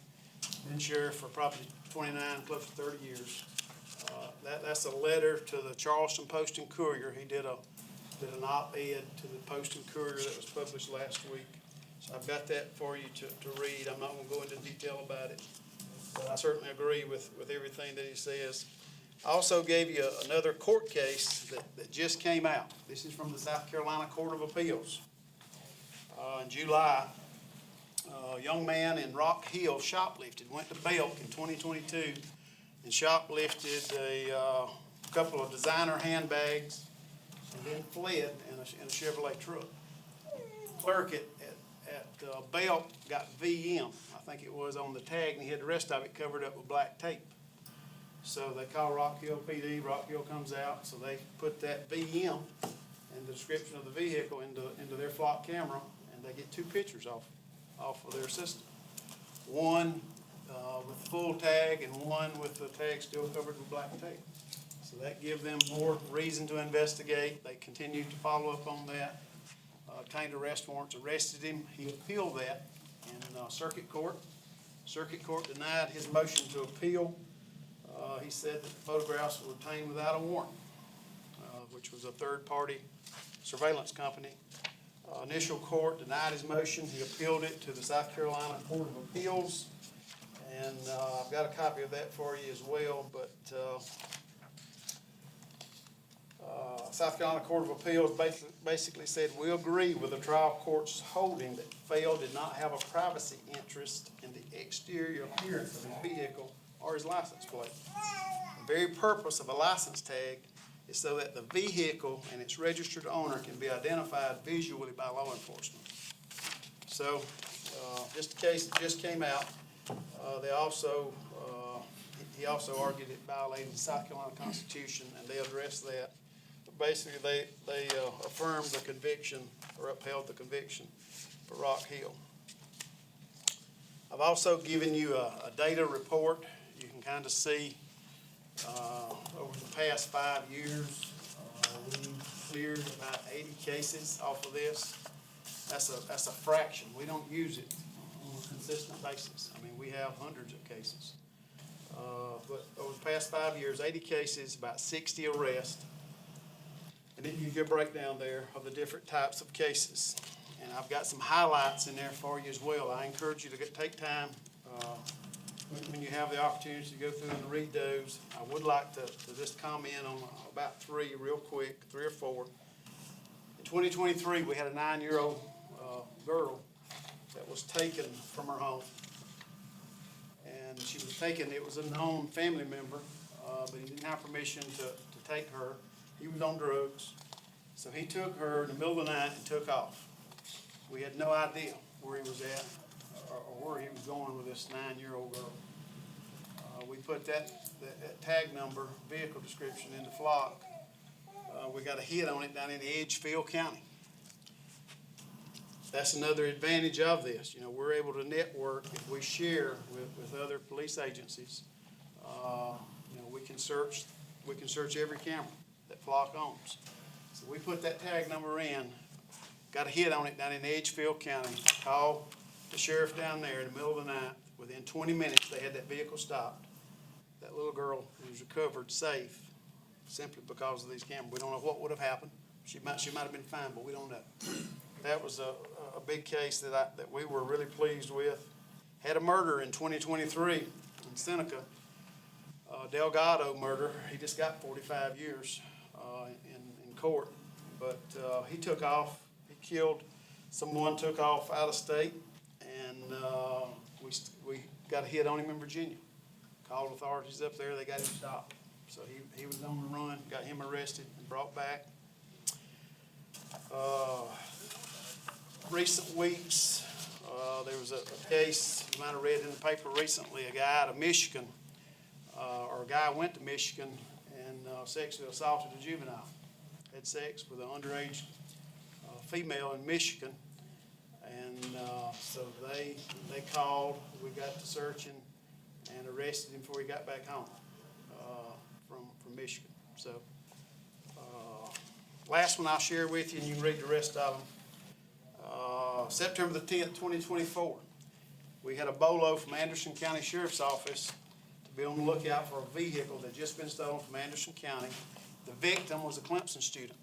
been sheriff for probably 29, close to 30 years. That's a letter to the Charleston Post and Courier. He did an op-ed to the Post and Courier that was published last week. So I've got that for you to read. I'm not going to go into detail about it, but I certainly agree with everything that he says. I also gave you another court case that just came out. This is from the South Carolina Court of Appeals. In July, a young man in Rock Hill shoplifted, went to Belk in 2022 and shoplifted a couple of designer handbags and then fled in a Chevrolet truck. Clerk at Belk got VM, I think it was, on the tag, and he had the rest of it covered up with black tape. So they call Rock Hill PD, Rock Hill comes out, so they put that VM and the description of the vehicle into their flock camera, and they get two pictures off of their system. One with full tag and one with the tag still covered with black tape. So that gives them more reason to investigate. They continued to follow up on that, obtained arrest warrants, arrested him. He appealed that in circuit court. Circuit court denied his motion to appeal. He said that the photographs were obtained without a warrant, which was a third-party surveillance company. Initial court denied his motion. He appealed it to the South Carolina Court of Appeals. And I've got a copy of that for you as well, but South Carolina Court of Appeals basically said, we agree with the trial court's holding that Fail did not have a privacy interest in the exterior appearance of his vehicle or his license plate. The very purpose of a license tag is so that the vehicle and its registered owner can be identified visually by law enforcement. So, just a case that just came out. He also argued it violated the South Carolina Constitution, and they addressed that. But basically, they affirmed the conviction or upheld the conviction for Rock Hill. I've also given you a data report. You can kind of see over the past 5 years, we cleared about 80 cases off of this. That's a fraction. We don't use it on a consistent basis. I mean, we have hundreds of cases. But over the past 5 years, 80 cases, about 60 arrests. And then you get a breakdown there of the different types of cases. And I've got some highlights in there for you as well. I encourage you to take time when you have the opportunity to go through and read those. I would like to just comment on about three real quick, 3 or 4. In 2023, we had a 9-year-old girl that was taken from her home. And she was taken, it was a known family member, but he didn't have permission to take her. He was on drugs. So he took her in the middle of the night and took off. We had no idea where he was at or where he was going with this 9-year-old girl. We put that tag number, vehicle description into Flock. We got a hit on it down in Edgefield County. That's another advantage of this. You know, we're able to network if we share with other police agencies. You know, we can search every camera that Flock owns. So we put that tag number in, got a hit on it down in Edgefield County, called the sheriff down there in the middle of the night. Within 20 minutes, they had that vehicle stopped. That little girl was recovered safe simply because of these cameras. We don't know what would have happened. She might have been fine, but we don't know. That was a big case that we were really pleased with. Had a murder in 2023 in Seneca, Delgado murder. He just got 45 years in court, but he took off. He killed someone, took off out of state, and we got a hit on him in Virginia. Called authorities up there. They got him stopped. So he was on the run. Got him arrested and brought back. Recent weeks, there was a case, you might have read in the paper recently, a guy out of Michigan, or a guy went to Michigan and sexually assaulted a juvenile. Had sex with an underage female in Michigan. And so they called, we got to searching and arrested him before he got back home from Michigan. So last one I'll share with you, and you can read the rest of them. September the 10th, 2024, we had a BOLO from Anderson County Sheriff's Office to be on the lookout for a vehicle that had just been stolen from Anderson County. The victim was a Clemson student.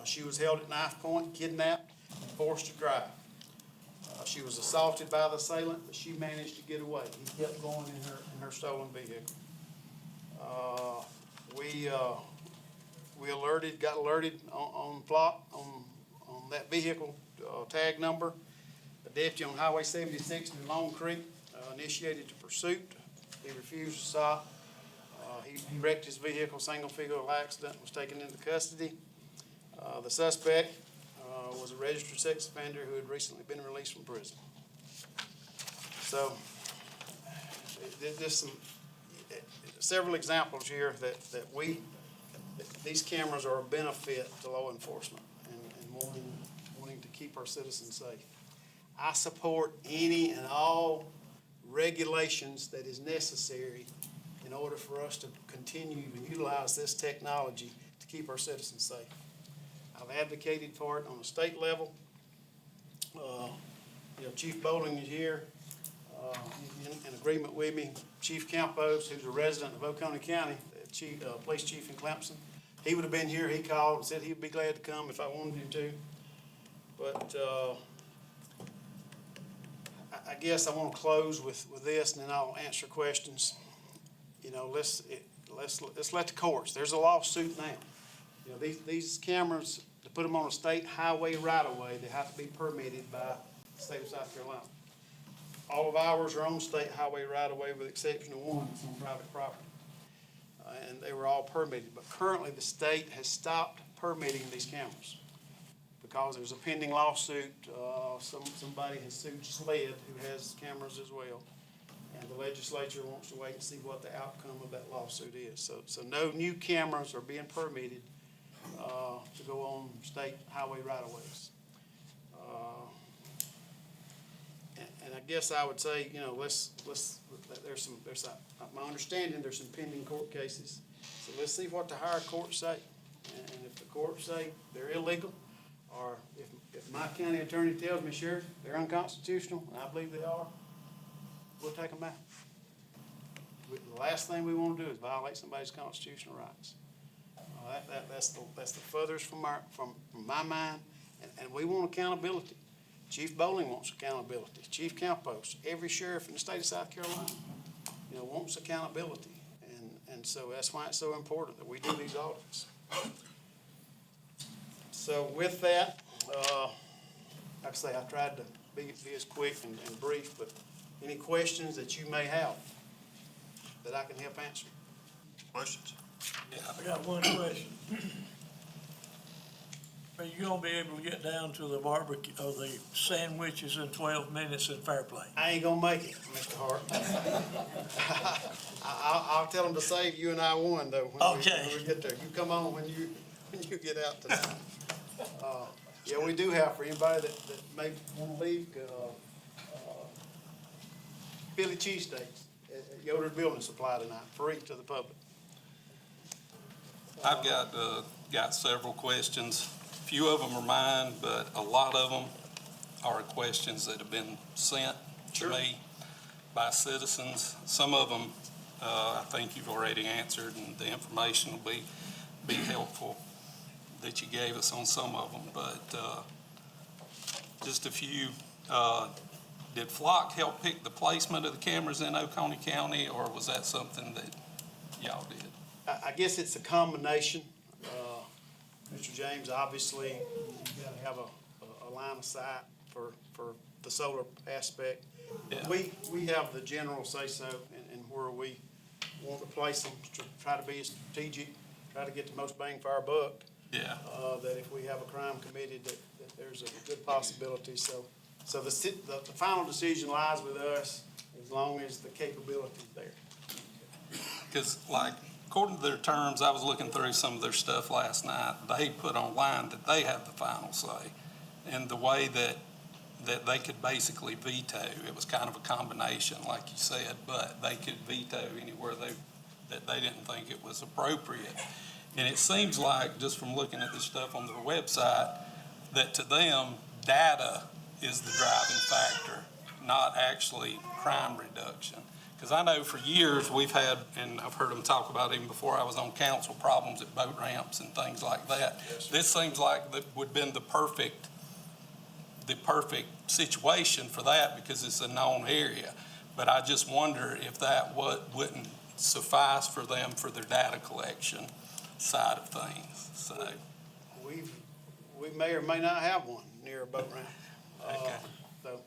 She was held at knife point, kidnapped, and forced to drive. She was assaulted by the assailant, but she managed to get away. He kept going in her stolen vehicle. We got alerted on plot on that vehicle tag number. The deputy on Highway 76 in Long Creek initiated the pursuit. He refused to stop. He wrecked his vehicle, single vehicle accident, was taken into custody. The suspect was a registered sex offender who had recently been released from prison. So there's several examples here that these cameras are a benefit to law enforcement and wanting to keep our citizens safe. I support any and all regulations that is necessary in order for us to continue to utilize this technology to keep our citizens safe. I've advocated for it on the state level. Chief Bowling is here in agreement with me. Chief Campos, who's a resident of Oconee County, police chief in Clemson, he would have been here. He called and said he'd be glad to come if I wanted him to. But I guess I want to close with this, and then I'll answer questions. Let's let the courts. There's a lawsuit now. These cameras, to put them on a state highway right-of-way, they have to be permitted by the state of South Carolina. All of ours are on state highway right-of-way with the exception of one that's on private property. And they were all permitted. But currently, the state has stopped permitting these cameras because there's a pending lawsuit. Somebody has sued SLED, who has cameras as well. And the legislature wants to wait and see what the outcome of that lawsuit is. So no new cameras are being permitted to go on state highway right-of-ways. And I guess I would say, my understanding, there's some pending court cases. So let's see what the higher courts say. And if the courts say they're illegal, or if my county attorney tells me, Sheriff, they're unconstitutional, and I believe they are, we'll take them out. The last thing we want to do is violate somebody's constitutional rights. That's the furthest from my mind, and we want accountability. Chief Bowling wants accountability. Chief Campos, every sheriff in the state of South Carolina, wants accountability, and so that's why it's so important that we do these audits. So with that, like I say, I tried to be as quick and brief, but any questions that you may have that I can help answer? Questions? I got one question. Are you gonna be able to get down to the barbecue, or the sandwiches in 12 minutes in Fairplay? I ain't gonna make it, Mr. Hart. I'll tell them to save you and I one though. When we get there. You come on when you get out tonight. Yeah, we do have, for anybody that may want to leave, Philly cheesesteaks at Yoder's Building Supply tonight, free to the public. I've got several questions. A few of them are mine, but a lot of them are questions that have been sent to me by citizens. Some of them, I think you've already answered, and the information will be helpful that you gave us on some of them, but just a few. Did Flock help pick the placement of the cameras in Oconee County, or was that something that y'all did? I guess it's a combination. Mr. James, obviously, you've got to have a line of sight for the solar aspect. Yeah. We have the general say-so in where we want to place them, to try to be strategic, try to get the most bang for our buck. Yeah, that if we have a crime committed, that there's a good possibility. So the final decision lies with us as long as the capability's there. because like, according to their terms, I was looking through some of their stuff last night. They put online that they have the final say. And the way that they could basically veto, it was kind of a combination, like you said, but they could veto anywhere that they didn't think it was appropriate. And it seems like, just from looking at this stuff on their website, that to them, data is the driving factor, not actually crime reduction. Because I know for years we've had, and I've heard them talk about even before I was on council, problems at boat ramps and things like that. This seems like that would have been the perfect situation for that because it's a known area. But I just wonder if that wouldn't suffice for them for their data collection side of things. So, We may or may not have one near a boat ramp. Okay. But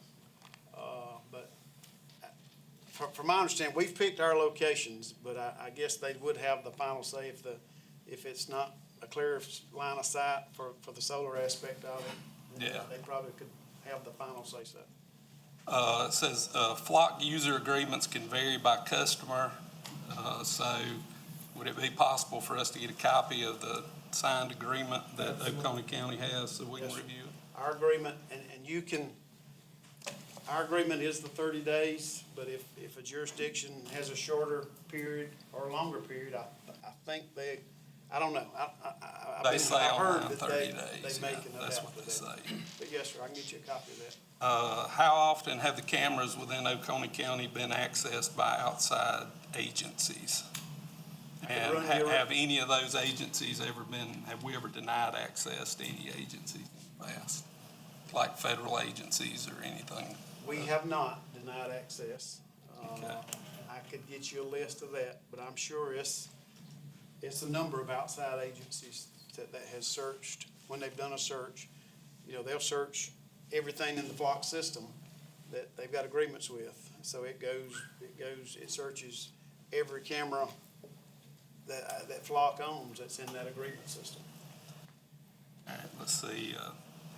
from my understanding, we've picked our locations, but I guess they would have the final say if it's not a clear line of sight for the solar aspect of it. Yeah. They probably could have the final say so. it says, flock user agreements can vary by customer. So would it be possible for us to get a copy of the signed agreement that Oconee County has so we can Yes, sir. review it? Our agreement, and you can, our agreement is the 30 days, but if a jurisdiction has a shorter period or a longer period, I think I don't know. They say I've heard online that 30 days. they Yeah, make an that's what they adapt to say. that. But yes, sir, I can get you a copy of that. How often have the cameras within Oconee County been accessed by outside agencies? And run you- have any of those agencies have we ever denied access to any agencies in the past? Like federal agencies or anything? We have not denied access. Okay. I could get you a list of that, but I'm sure it's a number of outside agencies that has searched, when they've done a search, they'll search everything in the Flock system that they've got agreements with. So it searches every camera that Flock owns that's in that agreement system. All right, let's see,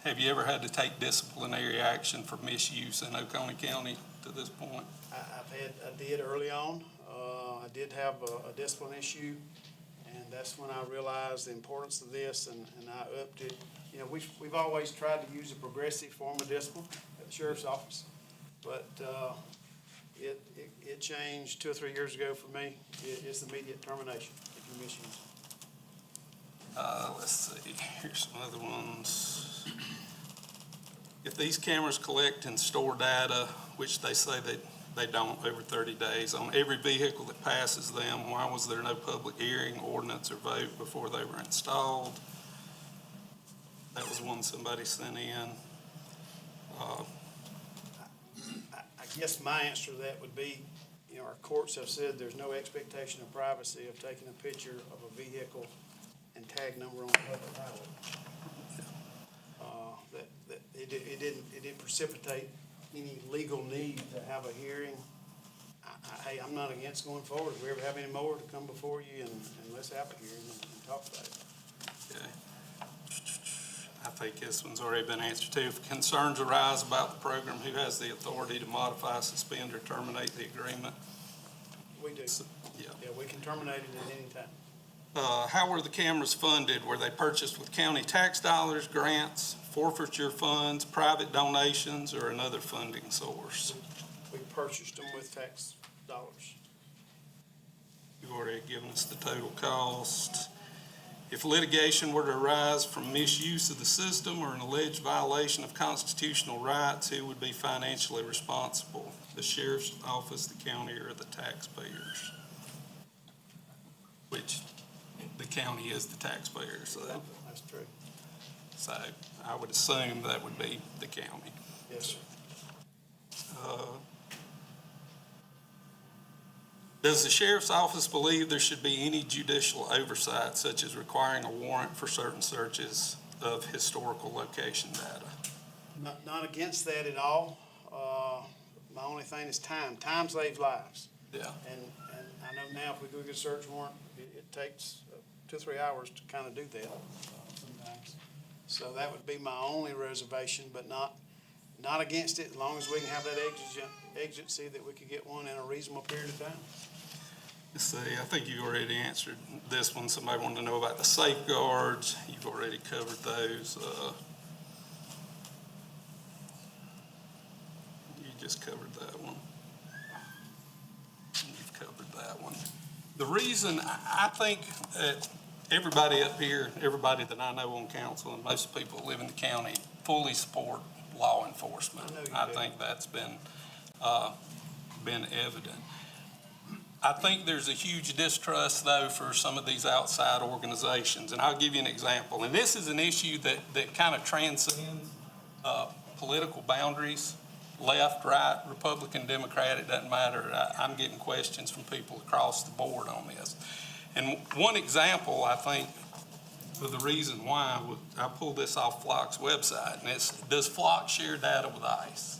have you ever had to take disciplinary action for misuse in Oconee County to this point? I did early on. I did have a discipline issue, and that's when I realized the importance of this, and I upped it. We've always tried to use a progressive form of discipline at the sheriff's office, but it changed 2 or 3 years ago for me. It's immediate termination if you misuse. Let's see, here's some other ones. If these cameras collect and store data, which they say that they don't over 30 days, on every vehicle that passes them, why was there no public hearing, ordinance, or vote before they were installed? That was one somebody sent in. I guess my answer to that would be, our courts have said there's no expectation of privacy of taking a picture of a vehicle and tag number on a public highway. That it didn't precipitate any legal need to have a hearing. Hey, I'm not against going forward. If we ever have any more, to come before you and let's have a hearing and talk about it. Okay. I think this one's already been answered too. If concerns arise about the program, who has the authority to modify, suspend, or terminate the agreement? We do. Yeah. Yeah, we can terminate it at any time. How were the cameras funded? Were they purchased with county tax dollars, grants, forfeiture funds, private donations, or another funding source? We purchased them with tax dollars. You've already given us the total cost. If litigation were to arise from misuse of the system or an alleged violation of constitutional rights, who would be financially responsible? The sheriff's office, the county, or the taxpayers? Which the county is the taxpayer, so That's true. I would assume that would be the county. Yes, sir. Does the sheriff's office believe there should be any judicial oversight, such as requiring a warrant for certain searches of historical location data? Not against that at all. My only thing is time. Time saves lives. Yeah. And I know now if we go get a search warrant, it takes 2 or 3 hours to kind of do that. So that would be my only reservation, but not against it, as long as we can have that exigency that we could get one in a reasonable period of time. Let's see, I think you already answered this one. Somebody wanted to know about the safeguards. You've already covered those. You just covered that one. You've covered that one. The reason I think that everybody up here, everybody that I know on council, and most people that live in the county, fully support law enforcement. I know you I do. think that's been evident. I think there's a huge distrust, though, for some of these outside organizations, and I'll give you an example. And this is an issue that kind of transcends political boundaries, left, right, Republican, Democrat, it doesn't matter. I'm getting questions from people across the board on this. And one example, I think, of the reason why, I pulled this off Flock's website, and it's, does Flock share data with ICE?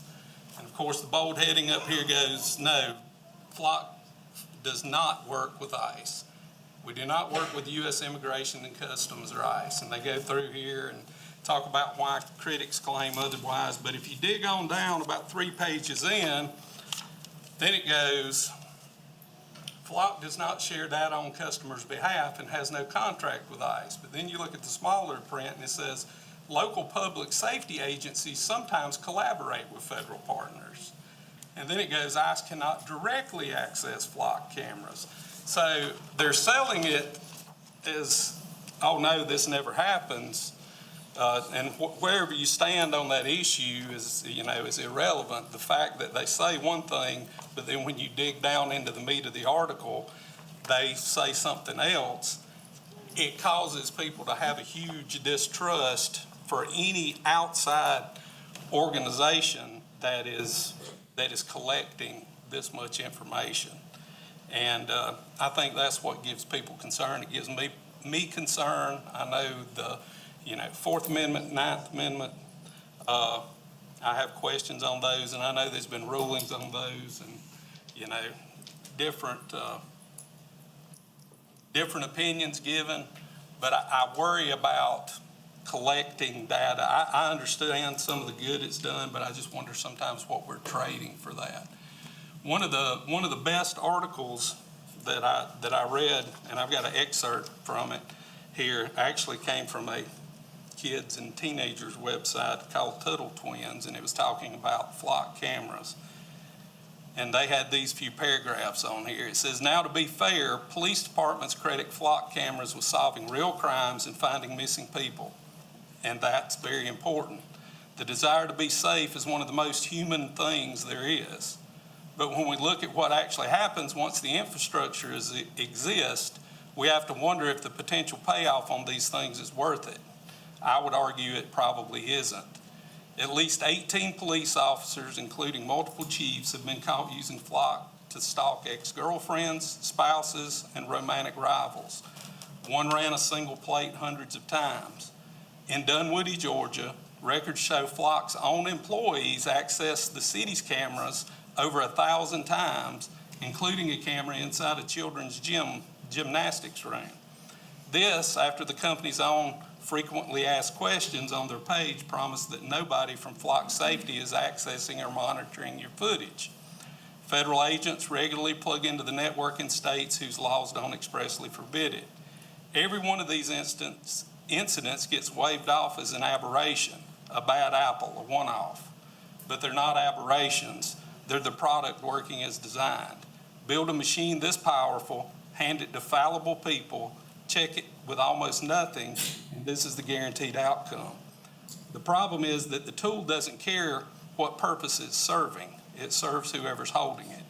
And of course, the bold heading up here goes, no, Flock does not work with ICE. We do not work with U.S. Immigration and Customs or ICE. And they go through here and talk about why critics claim otherwise. But if you dig on down about 3 pages in, then it goes, Flock does not share data on customers' behalf and has no contract with ICE. But then you look at the smaller print and it says, local public safety agencies sometimes collaborate with federal partners. And then it goes, ICE cannot directly access Flock cameras. So they're selling it as, oh no, this never happens. And wherever you stand on that issue is irrelevant. The fact that they say one thing, but then when you dig down into the meat of the article, they say something else. It causes people to have a huge distrust for any outside organization that is collecting this much information. And I think that's what gives people concern. It gives me concern. I know the Fourth Amendment, Ninth Amendment, I have questions on those, and I know there's been rulings on those, and different opinions given, but I worry about collecting data. I understand some of the good it's done, but I just wonder sometimes what we're trading for that. One of the best articles that I read, and I've got an excerpt from it here, actually came from a kids and teenagers website called Tuttle Twins, and it was talking about Flock cameras. And they had these few paragraphs on here. It says, now to be fair, police departments credit Flock cameras with solving real crimes and finding missing people. And that's very important. The desire to be safe is one of the most human things there is. But when we look at what actually happens once the infrastructure exists, we have to wonder if the potential payoff on these things is worth it. I would argue it probably isn't. At least 18 police officers, including multiple chiefs, have been caught using Flock to stalk ex-girlfriends, spouses, and romantic rivals. One ran a single plate hundreds of times. In Dunwoody, Georgia, records show Flock's own employees accessed the city's cameras over 1,000 times, including a camera inside a children's gymnastics room. This, after the company's own frequently asked questions on their page promised that nobody from Flock Safety is accessing or monitoring your footage. Federal agents regularly plug into the network in states whose laws don't expressly forbid it. Every one of these incidents gets waved off as an aberration, a bad apple, a one-off. But they're not aberrations. They're the product working as designed. Build a machine this powerful, hand it to fallible people, check it with almost nothing, and this is the guaranteed outcome. The problem is that the tool doesn't care what purpose it's serving. It serves whoever's holding it.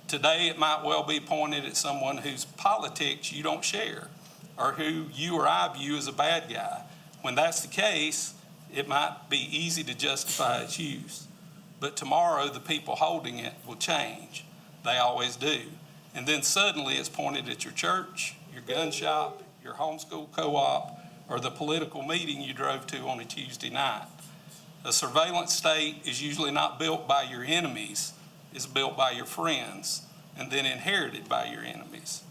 Today, it might well be pointed at someone whose politics you don't share, or who you or I view as a bad guy. When that's the case, it might be easy to justify its use. But tomorrow, the people holding it will change. They always do. And then suddenly it's pointed at your church, your gun shop, your homeschool co-op, or the political meeting you drove to on a Tuesday night. A surveillance state is usually not built by your enemies, it's built by your friends, and then inherited by your enemies.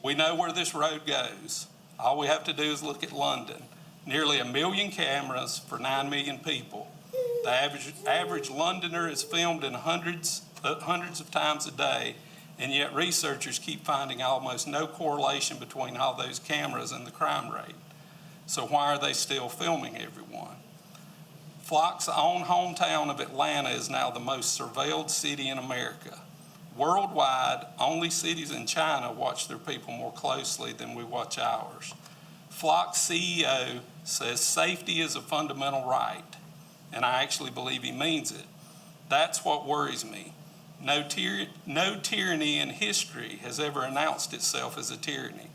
We know where this road goes. All we have to do is look at London. Nearly 1 million cameras for 9 million people. The average Londoner is filmed in hundreds of times a day, and yet researchers keep finding almost no correlation between all those cameras and the crime rate. So why are they still filming everyone? Flock's own hometown of Atlanta is now the most surveilled city in America. Worldwide, only cities in China watch their people more closely than we watch ours. Flock's CEO says safety is a fundamental right, and I actually believe he means it. That's what worries me. No tyranny in history has ever announced itself as a tyranny.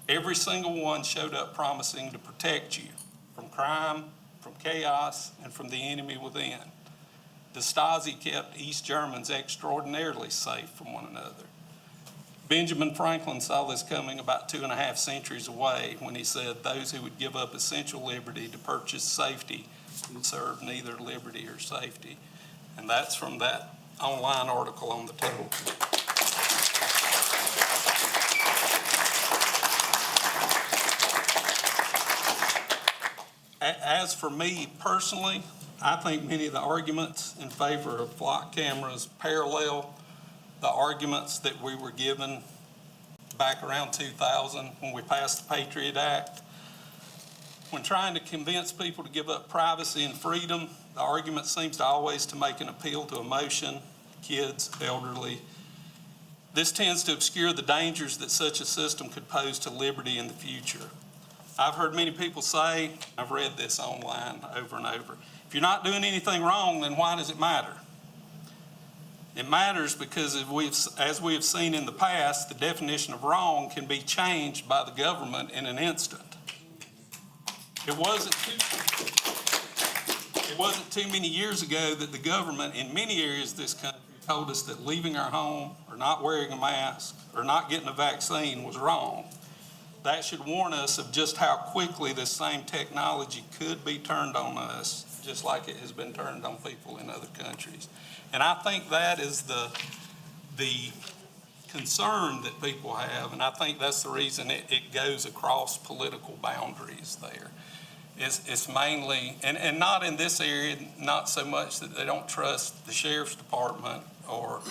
Every single one showed up promising to protect you from crime, from chaos, and from the enemy within. The Stasi kept East Germans extraordinarily safe from one another. Benjamin Franklin saw this coming about 2.5 centuries away when he said those who would give up essential liberty to purchase safety would serve neither liberty or safety. And that's from that online article on the Total. As for me personally, I think many of the arguments in favor of flock cameras parallel the arguments that we were given back around 2000 when we passed the Patriot Act. When trying to convince people to give up privacy and freedom, the argument seems to always to make an appeal to emotion, kids, elderly. This tends to obscure the dangers that such a system could pose to liberty in the future. I've heard many people say, I've read this online over and over, if you're not doing anything wrong, then why does it matter? It matters because as we have seen in the past, the definition of wrong can be changed by the government in an instant. It wasn't too many years ago that the government in many areas of this country told us that leaving our home or not wearing a mask or not getting a vaccine was wrong. That should warn us of just how quickly this same technology could be turned on us, just like it has been turned on people in other countries. And I think that is the concern that people have, and I think that's the reason it goes across political boundaries there. It's mainly, and not in this area, not so much that they don't trust the sheriff's department or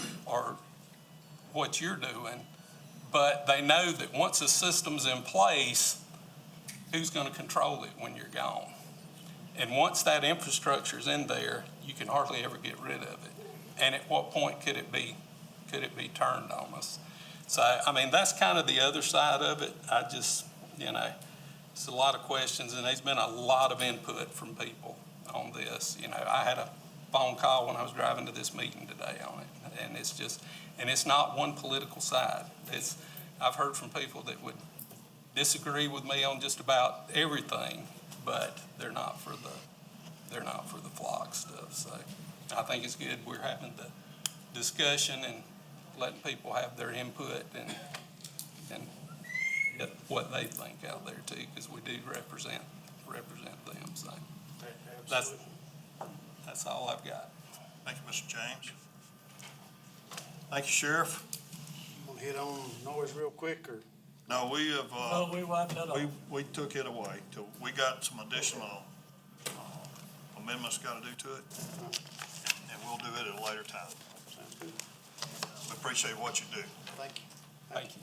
what you're doing, but they know that once the system's in place, who's going to control it when you're gone? And once that infrastructure is in there, you can hardly ever get rid of it. And at what point could it be turned on us? So, I mean, that's kind of the other side of it. I just, it's a lot of questions, and there's been a lot of input from people on this. I had a phone call when I was driving to this meeting today on it, and it's not one political side. I've heard from people that would disagree with me on just about everything, but they're not for the flock stuff. So I think it's good we're having the discussion and letting people have their input and get what they think out there too, because we do represent them. So that's all I've got. Thank you, Mr. James. Thank you, Sheriff. I'm gonna hit on noise real quick, or? No, we have, Oh, we wiped that off. we took it away till we got some additional amendments got to do to it, and we'll do it at a later time. Sounds good. We appreciate what you do. Thank you. Thank you.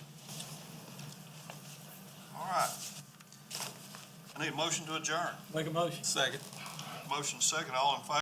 All right. I need a motion to adjourn. Make a motion. Second. Motion second, all in favor?